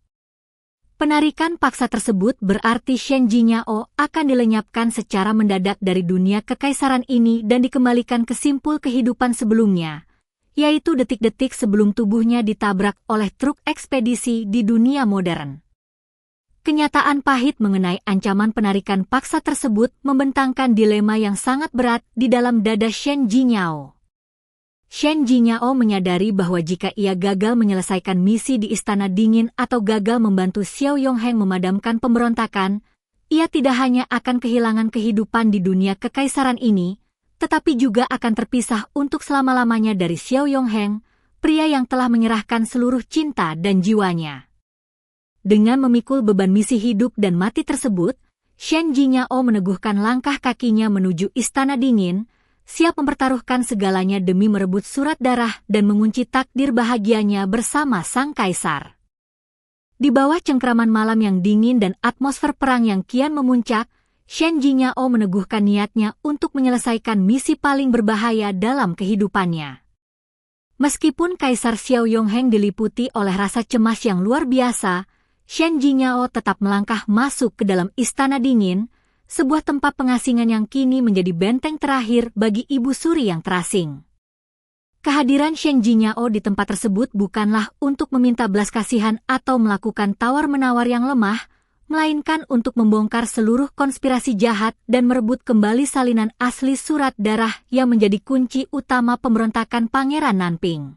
[SPEAKER 1] Penarikan paksa tersebut berarti Shen Jinyao akan dilenyapkan secara mendadak dari dunia kekaisaran ini dan dikembalikan ke simpul kehidupan sebelumnya, yaitu detik-detik sebelum tubuhnya ditabrak oleh truk ekspedisi di dunia modern. Kenyataan pahit mengenai ancaman penarikan paksa tersebut membentangkan dilema yang sangat berat di dalam dada Shen Jinyao. Shen Jinyao menyadari bahwa jika ia gagal menyelesaikan misi di Istana Dingin atau gagal membantu Xiao Yongheng memadamkan pemberontakan, ia tidak hanya akan kehilangan kehidupan di dunia kekaisaran ini, tetapi juga akan terpisah untuk selama-lamanya dari Xiao Yongheng, pria yang telah menyerahkan seluruh cinta dan jiwanya. Dengan memikul beban misi hidup dan mati tersebut, Shen Jinyao meneguhkan langkah kakinya menuju Istana Dingin, siap mempertaruhkan segalanya demi merebut surat darah dan mengunci takdir bahagianya bersama sang kaisar. Di bawah cengkraman malam yang dingin dan atmosfer perang yang kian memuncak, Shen Jinyao meneguhkan niatnya untuk menyelesaikan misi paling berbahaya dalam kehidupannya. Meskipun Kaisar Xiao Yongheng diliputi oleh rasa cemas yang luar biasa, Shen Jinyao tetap melangkah masuk ke dalam Istana Dingin, sebuah tempat pengasingan yang kini menjadi benteng terakhir bagi Ibu Suri yang terasing. Kehadiran Shen Jinyao di tempat tersebut bukanlah untuk meminta belas kasihan atau melakukan tawar-menawar yang lemah, melainkan untuk membongkar seluruh konspirasi jahat dan merebut kembali salinan asli surat darah yang menjadi kunci utama pemberontakan Pangeran Nanping.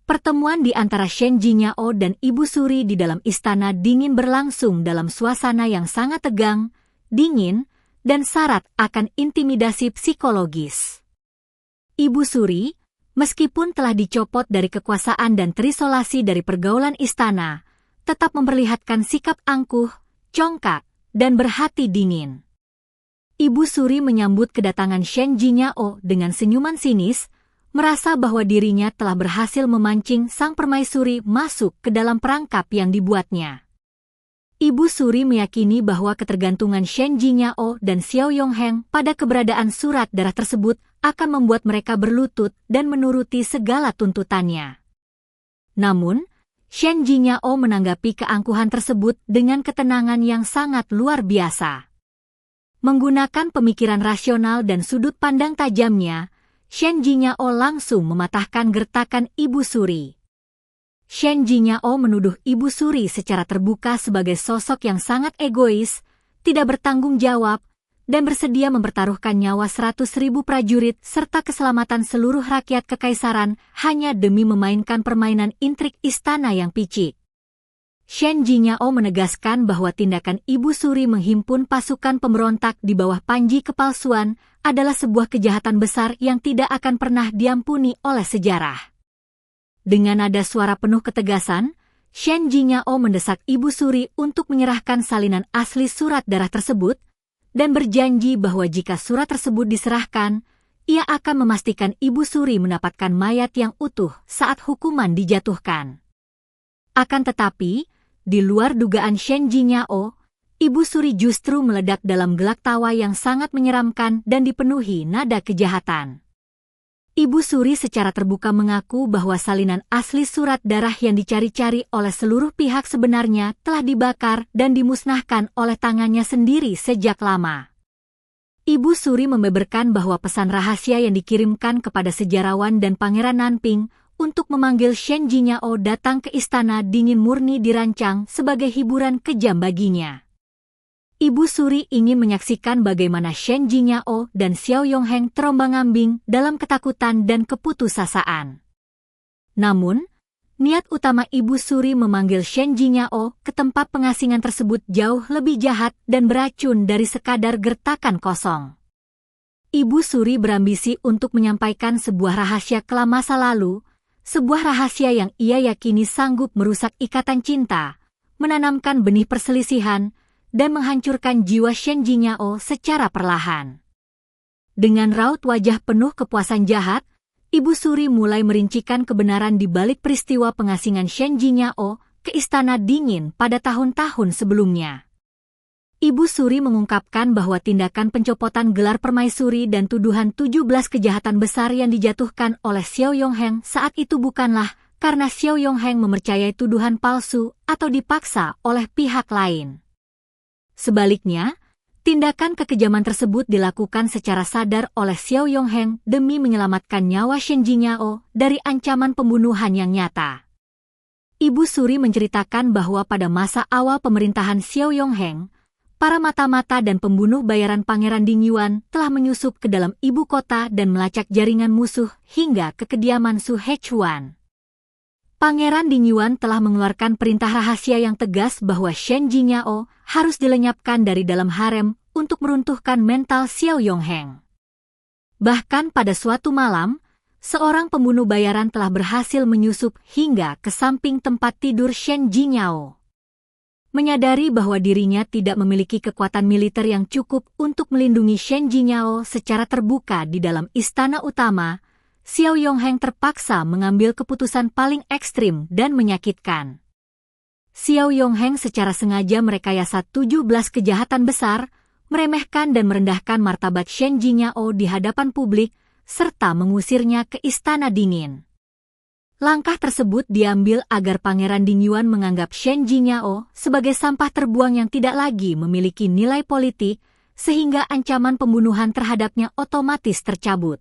[SPEAKER 1] Pertemuan di antara Shen Jingyao dan Ibu Suri di dalam istana dingin berlangsung dalam suasana yang sangat tegang, dingin, dan syarat akan intimidasi psikologis. Ibu Suri, meskipun telah dicopot dari kekuasaan dan terisolasi dari pergaulan istana, tetap memperlihatkan sikap angkuh, congkak, dan berhati dingin. Ibu Suri menyambut kedatangan Shen Jingyao dengan senyuman sinis, merasa bahwa dirinya telah berhasil memancing sang permaisuri masuk ke dalam perangkap yang dibuatnya. Ibu Suri meyakini bahwa ketergantungan Shen Jingyao dan Xiao Yongheng pada keberadaan surat darah tersebut akan membuat mereka berlutut dan menuruti segala tuntutannya. Namun, Shen Jingyao menanggapi keangkuhan tersebut dengan ketenangan yang sangat luar biasa. Menggunakan pemikiran rasional dan sudut pandang tajamnya, Shen Jingyao langsung mematahkan gertakan Ibu Suri. Shen Jingyao menuduh Ibu Suri secara terbuka sebagai sosok yang sangat egois, tidak bertanggung jawab, dan bersedia mempertaruhkan nyawa 100.000 prajurit serta keselamatan seluruh rakyat kekaisaran hanya demi memainkan permainan intrik istana yang picik. Shen Jingyao menegaskan bahwa tindakan Ibu Suri menghimpun pasukan pemberontak di bawah panji kepalsuan adalah sebuah kejahatan besar yang tidak akan pernah diampuni oleh sejarah. Dengan nada suara penuh ketegasan, Shen Jingyao mendesak Ibu Suri untuk menyerahkan salinan asli surat darah tersebut, dan berjanji bahwa jika surat tersebut diserahkan, ia akan memastikan Ibu Suri mendapatkan mayat yang utuh saat hukuman dijatuhkan. Akan tetapi, di luar dugaan Shen Jingyao, Ibu Suri justru meledak dalam gelak tawa yang sangat menyeramkan dan dipenuhi nada kejahatan. Ibu Suri secara terbuka mengaku bahwa salinan asli surat darah yang dicari-cari oleh seluruh pihak sebenarnya telah dibakar dan dimusnahkan oleh tangannya sendiri sejak lama. Ibu Suri membeberkan bahwa pesan rahasia yang dikirimkan kepada sejarawan dan Pangeran Nanping untuk memanggil Shen Jingyao datang ke istana dingin murni dirancang sebagai hiburan kejam baginya. Ibu Suri ingin menyaksikan bagaimana Shen Jingyao dan Xiao Yongheng terombang-ambing dalam ketakutan dan keputusasaan. Namun, niat utama Ibu Suri memanggil Shen Jingyao ke tempat pengasingan tersebut jauh lebih jahat dan beracun dari sekadar gertakan kosong. Ibu Suri berambisi untuk menyampaikan sebuah rahasia kelam masa lalu, sebuah rahasia yang ia yakini sanggup merusak ikatan cinta, menanamkan benih perselisihan, dan menghancurkan jiwa Shen Jingyao secara perlahan. Dengan raut wajah penuh kepuasan jahat, Ibu Suri mulai merincikan kebenaran di balik peristiwa pengasingan Shen Jingyao ke Istana Dingin pada tahun-tahun sebelumnya. Ibu Suri mengungkapkan bahwa tindakan pencopotan gelar permaisuri dan tuduhan 17 kejahatan besar yang dijatuhkan oleh Xiao Yongheng saat itu bukanlah karena Xiao Yongheng mempercayai tuduhan palsu atau dipaksa oleh pihak lain. Sebaliknya, tindakan kekejaman tersebut dilakukan secara sadar oleh Xiao Yongheng demi menyelamatkan nyawa Shen Jingyao dari ancaman pembunuhan yang nyata. Ibu Suri menceritakan bahwa pada masa awal pemerintahan Xiao Yongheng, para mata-mata dan pembunuh bayaran Pangeran Dingyuan telah menyusup ke dalam ibu kota dan melacak jaringan musuh hingga ke kediaman Su Hechuan. Pangeran Dingyuan telah mengeluarkan perintah rahasia yang tegas bahwa Shen Jingyao harus dilenyapkan dari dalam harem untuk meruntuhkan mental Xiao Yongheng. Bahkan pada suatu malam, seorang pembunuh bayaran telah berhasil menyusup hingga ke samping tempat tidur Shen Jingyao. Menyadari bahwa dirinya tidak memiliki kekuatan militer yang cukup untuk melindungi Shen Jingyao secara terbuka di dalam istana utama, Xiao Yongheng terpaksa mengambil keputusan paling ekstrim dan menyakitkan. Xiao Yongheng secara sengaja merekayasa 17 kejahatan besar, meremehkan dan merendahkan martabat Shen Jingyao di hadapan publik, serta mengusirnya ke Istana Dingin. Langkah tersebut diambil agar Pangeran Dingyuan menganggap Shen Jingyao sebagai sampah terbuang yang tidak lagi memiliki nilai politik, sehingga ancaman pembunuhan terhadapnya otomatis tercabut.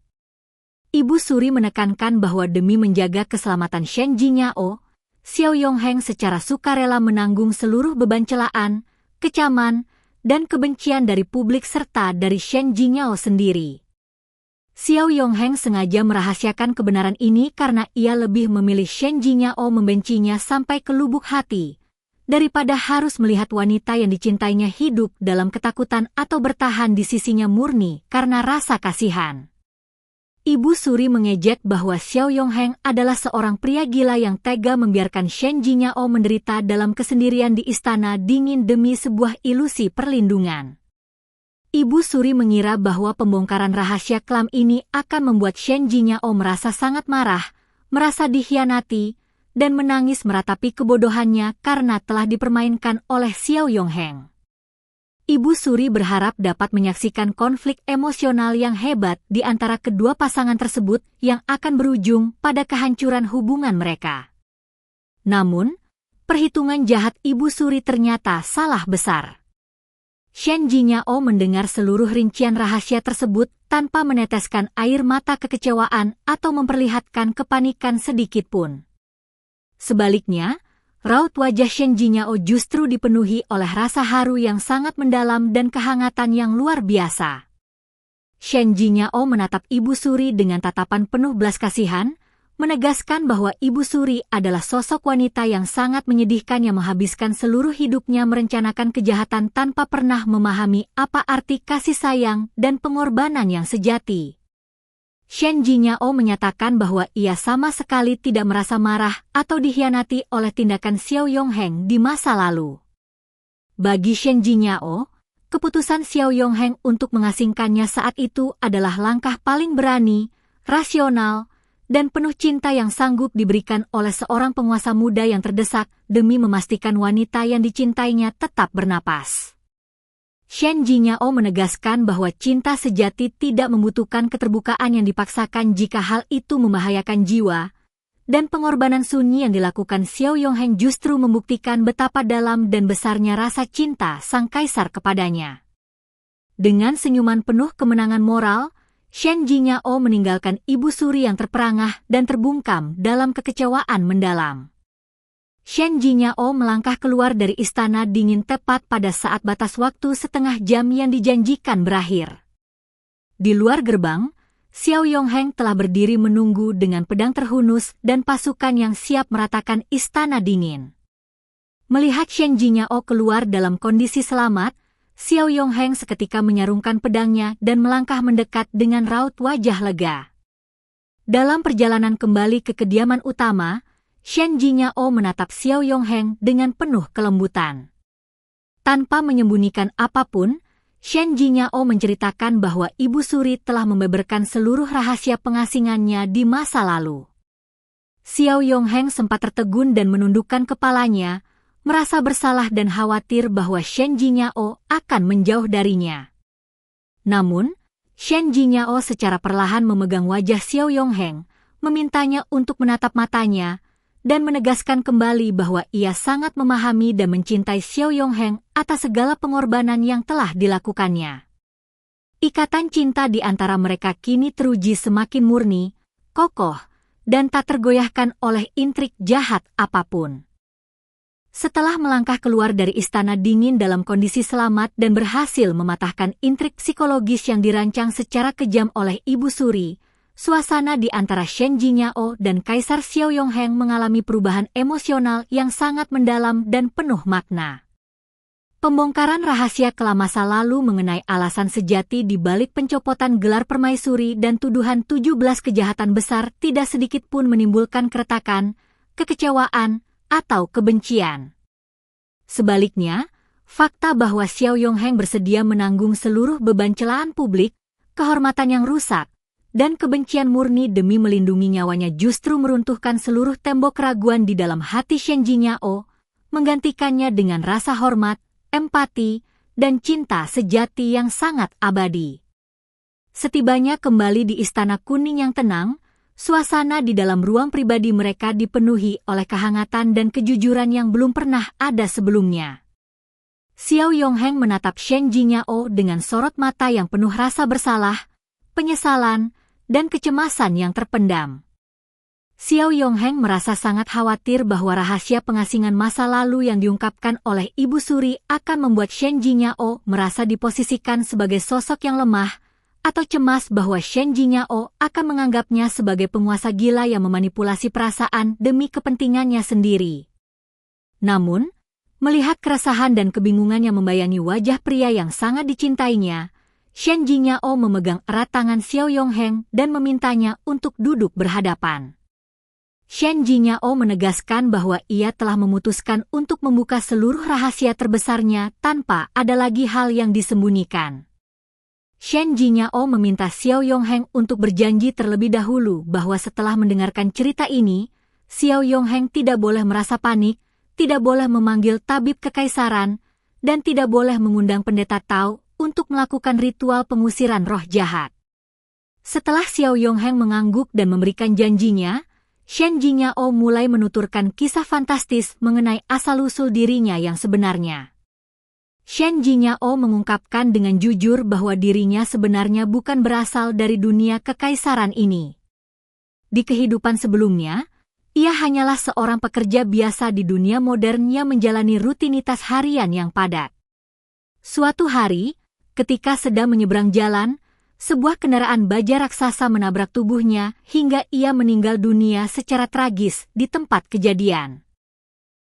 [SPEAKER 1] Ibu Suri menekankan bahwa demi menjaga keselamatan Shen Jingyao, Xiao Yongheng secara sukarela menanggung seluruh beban celaan, kecaman, dan kebencian dari publik serta dari Shen Jingyao sendiri. Xiao Yongheng sengaja merahasiakan kebenaran ini karena ia lebih memilih Shen Jingyao membencinya sampai ke lubuk hati, daripada harus melihat wanita yang dicintainya hidup dalam ketakutan atau bertahan di sisinya murni karena rasa kasihan. Ibu Suri mengejek bahwa Xiao Yongheng adalah seorang pria gila yang tega membiarkan Shen Jingyao menderita dalam kesendirian di istana dingin demi sebuah ilusi perlindungan. Ibu Suri mengira bahwa pembongkaran rahasia kelam ini akan membuat Shen Jingyao merasa sangat marah, merasa dikhianati, dan menangis meratapi kebodohannya karena telah dipermainkan oleh Xiao Yongheng. Ibu Suri berharap dapat menyaksikan konflik emosional yang hebat di antara kedua pasangan tersebut yang akan berujung pada kehancuran hubungan mereka. Namun, perhitungan jahat Ibu Suri ternyata salah besar. Shen Jingyao mendengar seluruh rincian rahasia tersebut tanpa meneteskan air mata kekecewaan atau memperlihatkan kepanikan sedikitpun. Sebaliknya, raut wajah Shen Jingyao justru dipenuhi oleh rasa haru yang sangat mendalam dan kehangatan yang luar biasa. Shen Jingyao menatap Ibu Suri dengan tatapan penuh belas kasihan, menegaskan bahwa Ibu Suri adalah sosok wanita yang sangat menyedihkan yang menghabiskan seluruh hidupnya merencanakan kejahatan tanpa pernah memahami apa arti kasih sayang dan pengorbanan yang sejati. Shen Jingyao menyatakan bahwa ia sama sekali tidak merasa marah atau dikhianati oleh tindakan Xiao Yongheng di masa lalu. Bagi Shen Jingyao, keputusan Xiao Yongheng untuk mengasingkannya saat itu adalah langkah paling berani, rasional, dan penuh cinta yang sanggup diberikan oleh seorang penguasa muda yang terdesak demi memastikan wanita yang dicintainya tetap bernapas. Shen Jingyao menegaskan bahwa cinta sejati tidak membutuhkan keterbukaan yang dipaksakan jika hal itu membahayakan jiwa, dan pengorbanan sunyi yang dilakukan Xiao Yongheng justru membuktikan betapa dalam dan besarnya rasa cinta sang kaisar kepadanya. Dengan senyuman penuh kemenangan moral, Shen Jingyao meninggalkan Ibu Suri yang terperangah dan terbungkam dalam kekecewaan mendalam. Shen Jingyao melangkah keluar dari istana dingin tepat pada saat batas waktu setengah jam yang dijanjikan berakhir. Di luar gerbang, Xiao Yongheng telah berdiri menunggu dengan pedang terhunus dan pasukan yang siap meratakan istana dingin. Melihat Shen Jingyao keluar dalam kondisi selamat, Xiao Yongheng seketika menyarungkan pedangnya dan melangkah mendekat dengan raut wajah lega. Dalam perjalanan kembali ke kediaman utama, Shen Jingyao menatap Xiao Yongheng dengan penuh kelembutan. Tanpa menyembunyikan apapun, Shen Jingyao menceritakan bahwa Ibu Suri telah membeberkan seluruh rahasia pengasingannya di masa lalu. Xiao Yongheng sempat tertegun dan menundukkan kepalanya, merasa bersalah dan khawatir bahwa Shen Jingyao akan menjauh darinya. Namun, Shen Jingyao secara perlahan memegang wajah Xiao Yongheng, memintanya untuk menatap matanya, dan menegaskan kembali bahwa ia sangat memahami dan mencintai Xiao Yongheng atas segala pengorbanan yang telah dilakukannya. Ikatan cinta di antara mereka kini teruji semakin murni, kokoh, dan tak tergoyahkan oleh intrik jahat apapun. Setelah melangkah keluar dari istana dingin dalam kondisi selamat dan berhasil mematahkan intrik psikologis yang dirancang secara kejam oleh Ibu Suri, suasana di antara Shen Jingyao dan Kaisar Xiao Yongheng mengalami perubahan emosional yang sangat mendalam dan penuh makna. Pembongkaran rahasia kelam masa lalu mengenai alasan sejati di balik pencopotan gelar permaisuri dan tuduhan 17 kejahatan besar tidak sedikit pun menimbulkan keretakan, kekecewaan, atau kebencian. Sebaliknya, fakta bahwa Xiao Yongheng bersedia menanggung seluruh beban celaan publik, kehormatan yang rusak, dan kebencian murni demi melindungi nyawanya justru meruntuhkan seluruh tembok keraguan di dalam hati Shen Jingyao, menggantikannya dengan rasa hormat, empati, dan cinta sejati yang sangat abadi. Setibanya kembali di Istana Kuning yang tenang, suasana di dalam ruang pribadi mereka dipenuhi oleh kehangatan dan kejujuran yang belum pernah ada sebelumnya. Xiao Yongheng menatap Shen Jingyao dengan sorot mata yang penuh rasa bersalah, penyesalan, dan kecemasan yang terpendam. Xiao Yongheng merasa sangat khawatir bahwa rahasia pengasingan masa lalu yang diungkapkan oleh Ibu Suri akan membuat Shen Jingyao merasa diposisikan sebagai sosok yang lemah, atau cemas bahwa Shen Jingyao akan menganggapnya sebagai penguasa gila yang memanipulasi perasaan demi kepentingannya sendiri. Namun, melihat keresahan dan kebingungan yang membayangi wajah pria yang sangat dicintainya, Shen Jingyao memegang erat tangan Xiao Yongheng dan memintanya untuk duduk berhadapan. Shen Jingyao menegaskan bahwa ia telah memutuskan untuk membuka seluruh rahasia terbesarnya tanpa ada lagi hal yang disembunyikan. Shen Jingyao meminta Xiao Yongheng untuk berjanji terlebih dahulu bahwa setelah mendengarkan cerita ini, Xiao Yongheng tidak boleh merasa panik, tidak boleh memanggil tabib kekaisaran, dan tidak boleh mengundang pendeta Tao untuk melakukan ritual pengusiran roh jahat. Setelah Xiao Yongheng mengangguk dan memberikan janjinya, Shen Jingyao mulai menuturkan kisah fantastis mengenai asal-usul dirinya yang sebenarnya. Shen Jingyao mengungkapkan dengan jujur bahwa dirinya sebenarnya bukan berasal dari dunia kekaisaran ini. Di kehidupan sebelumnya, ia hanyalah seorang pekerja biasa di dunia modern yang menjalani rutinitas harian yang padat. Suatu hari, ketika sedang menyeberang jalan, sebuah kendaraan baja raksasa menabrak tubuhnya hingga ia meninggal dunia secara tragis di tempat kejadian.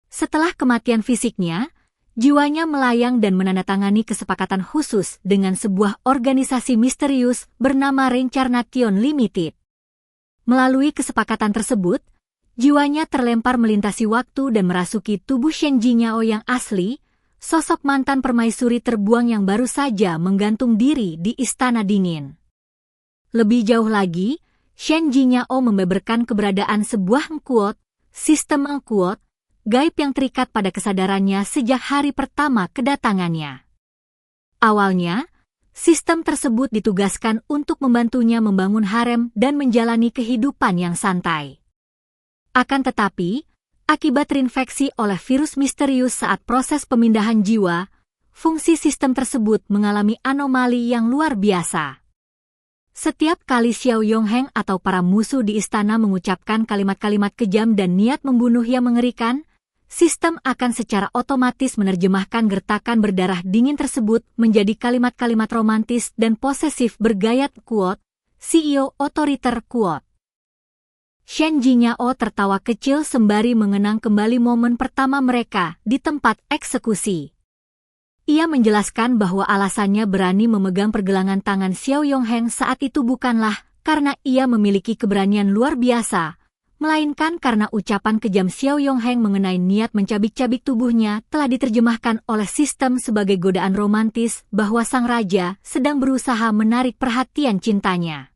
[SPEAKER 1] Setelah kematian fisiknya, jiwanya melayang dan menandatangani kesepakatan khusus dengan sebuah organisasi misterius bernama Reincarnation Limited. Melalui kesepakatan tersebut, jiwanya terlempar melintasi waktu dan merasuki tubuh Shen Jingyao yang asli, sosok mantan permaisuri terbuang yang baru saja menggantung diri di Istana Dingin. Lebih jauh lagi, Shen Jingyao membeberkan keberadaan sebuah engkuot, sistem engkuot, gaib yang terikat pada kesadarannya sejak hari pertama kedatangannya. Awalnya, sistem tersebut ditugaskan untuk membantunya membangun harem dan menjalani kehidupan yang santai. Akan tetapi, akibat terinfeksi oleh virus misterius saat proses pemindahan jiwa, fungsi sistem tersebut mengalami anomali yang luar biasa. Setiap kali Xiao Yongheng atau para musuh di istana mengucapkan kalimat-kalimat kejam dan niat membunuh yang mengerikan, sistem akan secara otomatis menerjemahkan gertakan berdarah dingin tersebut menjadi kalimat-kalimat romantis dan posesif bergaya kuot, CEO otoriter kuot. Shen Jingyao tertawa kecil sembari mengenang kembali momen pertama mereka di tempat eksekusi. Ia menjelaskan bahwa alasannya berani memegang pergelangan tangan Xiao Yongheng saat itu bukanlah karena ia memiliki keberanian luar biasa, melainkan karena ucapan kejam Xiao Yongheng mengenai niat mencabik-cabik tubuhnya telah diterjemahkan oleh sistem sebagai godaan romantis bahwa sang raja sedang berusaha menarik perhatian cintanya.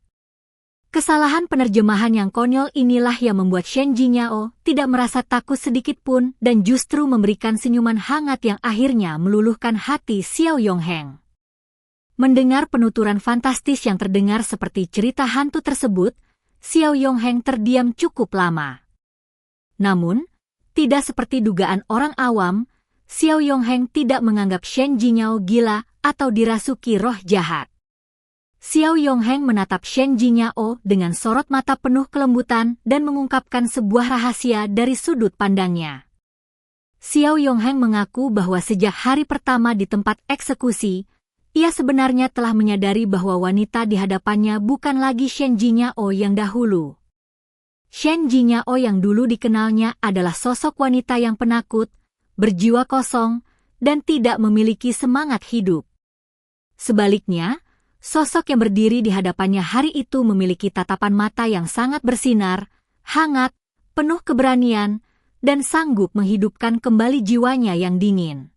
[SPEAKER 1] Kesalahan penerjemahan yang konyol inilah yang membuat Shen Jingyao tidak merasa takut sedikit pun dan justru memberikan senyuman hangat yang akhirnya meluluhkan hati Xiao Yongheng. Mendengar penuturan fantastis yang terdengar seperti cerita hantu tersebut, Xiao Yongheng terdiam cukup lama. Namun, tidak seperti dugaan orang awam, Xiao Yongheng tidak menganggap Shen Jingyao gila atau dirasuki roh jahat. Xiao Yongheng menatap Shen Jingyao dengan sorot mata penuh kelembutan dan mengungkapkan sebuah rahasia dari sudut pandangnya. Xiao Yongheng mengaku bahwa sejak hari pertama di tempat eksekusi, ia sebenarnya telah menyadari bahwa wanita di hadapannya bukan lagi Shen Jingyao yang dahulu. Shen Jingyao yang dulu dikenalnya adalah sosok wanita yang penakut, berjiwa kosong, dan tidak memiliki semangat hidup. Sebaliknya, sosok yang berdiri di hadapannya hari itu memiliki tatapan mata yang sangat bersinar, hangat, penuh keberanian, dan sanggup menghidupkan kembali jiwanya yang dingin.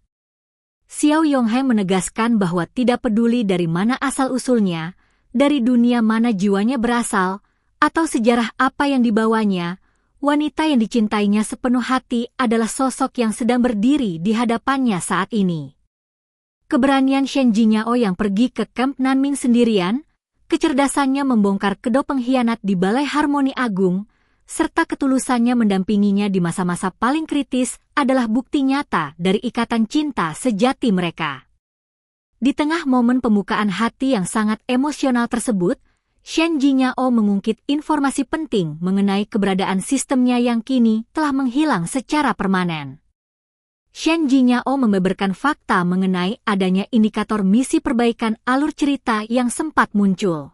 [SPEAKER 1] Xiao Yongheng menegaskan bahwa tidak peduli dari mana asal-usulnya, dari dunia mana jiwanya berasal, atau sejarah apa yang dibawanya, wanita yang dicintainya sepenuh hati adalah sosok yang sedang berdiri di hadapannya saat ini. Keberanian Shen Jingyao yang pergi ke kamp Nanming sendirian, kecerdasannya membongkar kedok pengkhianat di Balai Harmoni Agung, serta ketulusannya mendampinginya di masa-masa paling kritis adalah bukti nyata dari ikatan cinta sejati mereka. Di tengah momen pembukaan hati yang sangat emosional tersebut, Shen Jingyao mengungkit informasi penting mengenai keberadaan sistemnya yang kini telah menghilang secara permanen. Shen Jingyao membeberkan fakta mengenai adanya indikator misi perbaikan alur cerita yang sempat muncul.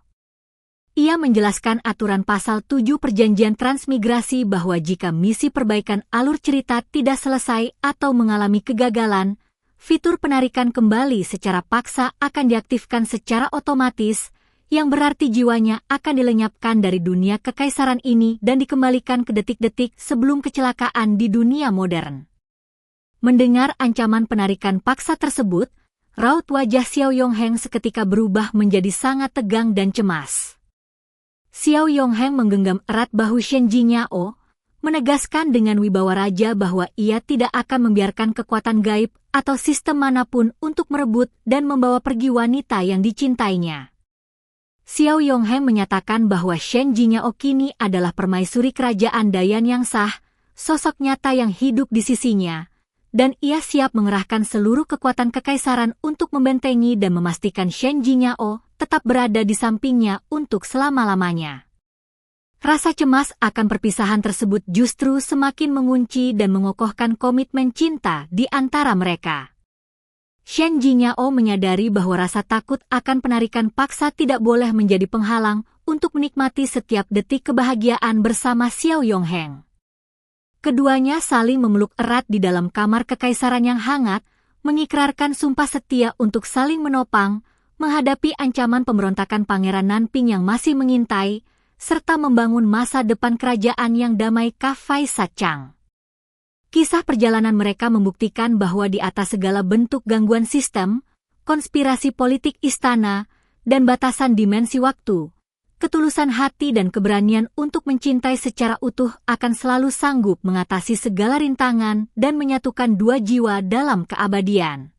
[SPEAKER 1] Ia menjelaskan aturan pasal 7 Perjanjian Transmigrasi bahwa jika misi perbaikan alur cerita tidak selesai atau mengalami kegagalan, fitur penarikan kembali secara paksa akan diaktifkan secara otomatis, yang berarti jiwanya akan dilenyapkan dari dunia kekaisaran ini dan dikembalikan ke detik-detik sebelum kecelakaan di dunia modern. Mendengar ancaman penarikan paksa tersebut, raut wajah Xiao Yongheng seketika berubah menjadi sangat tegang dan cemas. Xiao Yongheng menggenggam erat bahu Shen Jingyao, menegaskan dengan wibawa raja bahwa ia tidak akan membiarkan kekuatan gaib atau sistem manapun untuk merebut dan membawa pergi wanita yang dicintainya. Xiao Yongheng menyatakan bahwa Shen Jingyao kini adalah permaisuri kerajaan Dayan yang sah, sosok nyata yang hidup di sisinya, dan ia siap mengerahkan seluruh kekuatan kekaisaran untuk membentengi dan memastikan Shen Jingyao tetap berada di sampingnya untuk selama-lamanya. Rasa cemas akan perpisahan tersebut justru semakin mengunci dan mengokohkan komitmen cinta di antara mereka. Shen Jingyao menyadari bahwa rasa takut akan penarikan paksa tidak boleh menjadi penghalang untuk menikmati setiap detik kebahagiaan bersama Xiao Yongheng. Keduanya saling memeluk erat di dalam kamar kekaisaran yang hangat, mengikrarkan sumpah setia untuk saling menopang, menghadapi ancaman pemberontakan Pangeran Nanping yang masih mengintai, serta membangun masa depan kerajaan yang damai Kafai Sachang. Kisah perjalanan mereka membuktikan bahwa di atas segala bentuk gangguan sistem, konspirasi politik istana, dan batasan dimensi waktu, ketulusan hati dan keberanian untuk mencintai secara utuh akan selalu sanggup mengatasi segala rintangan dan menyatukan dua jiwa dalam keabadian.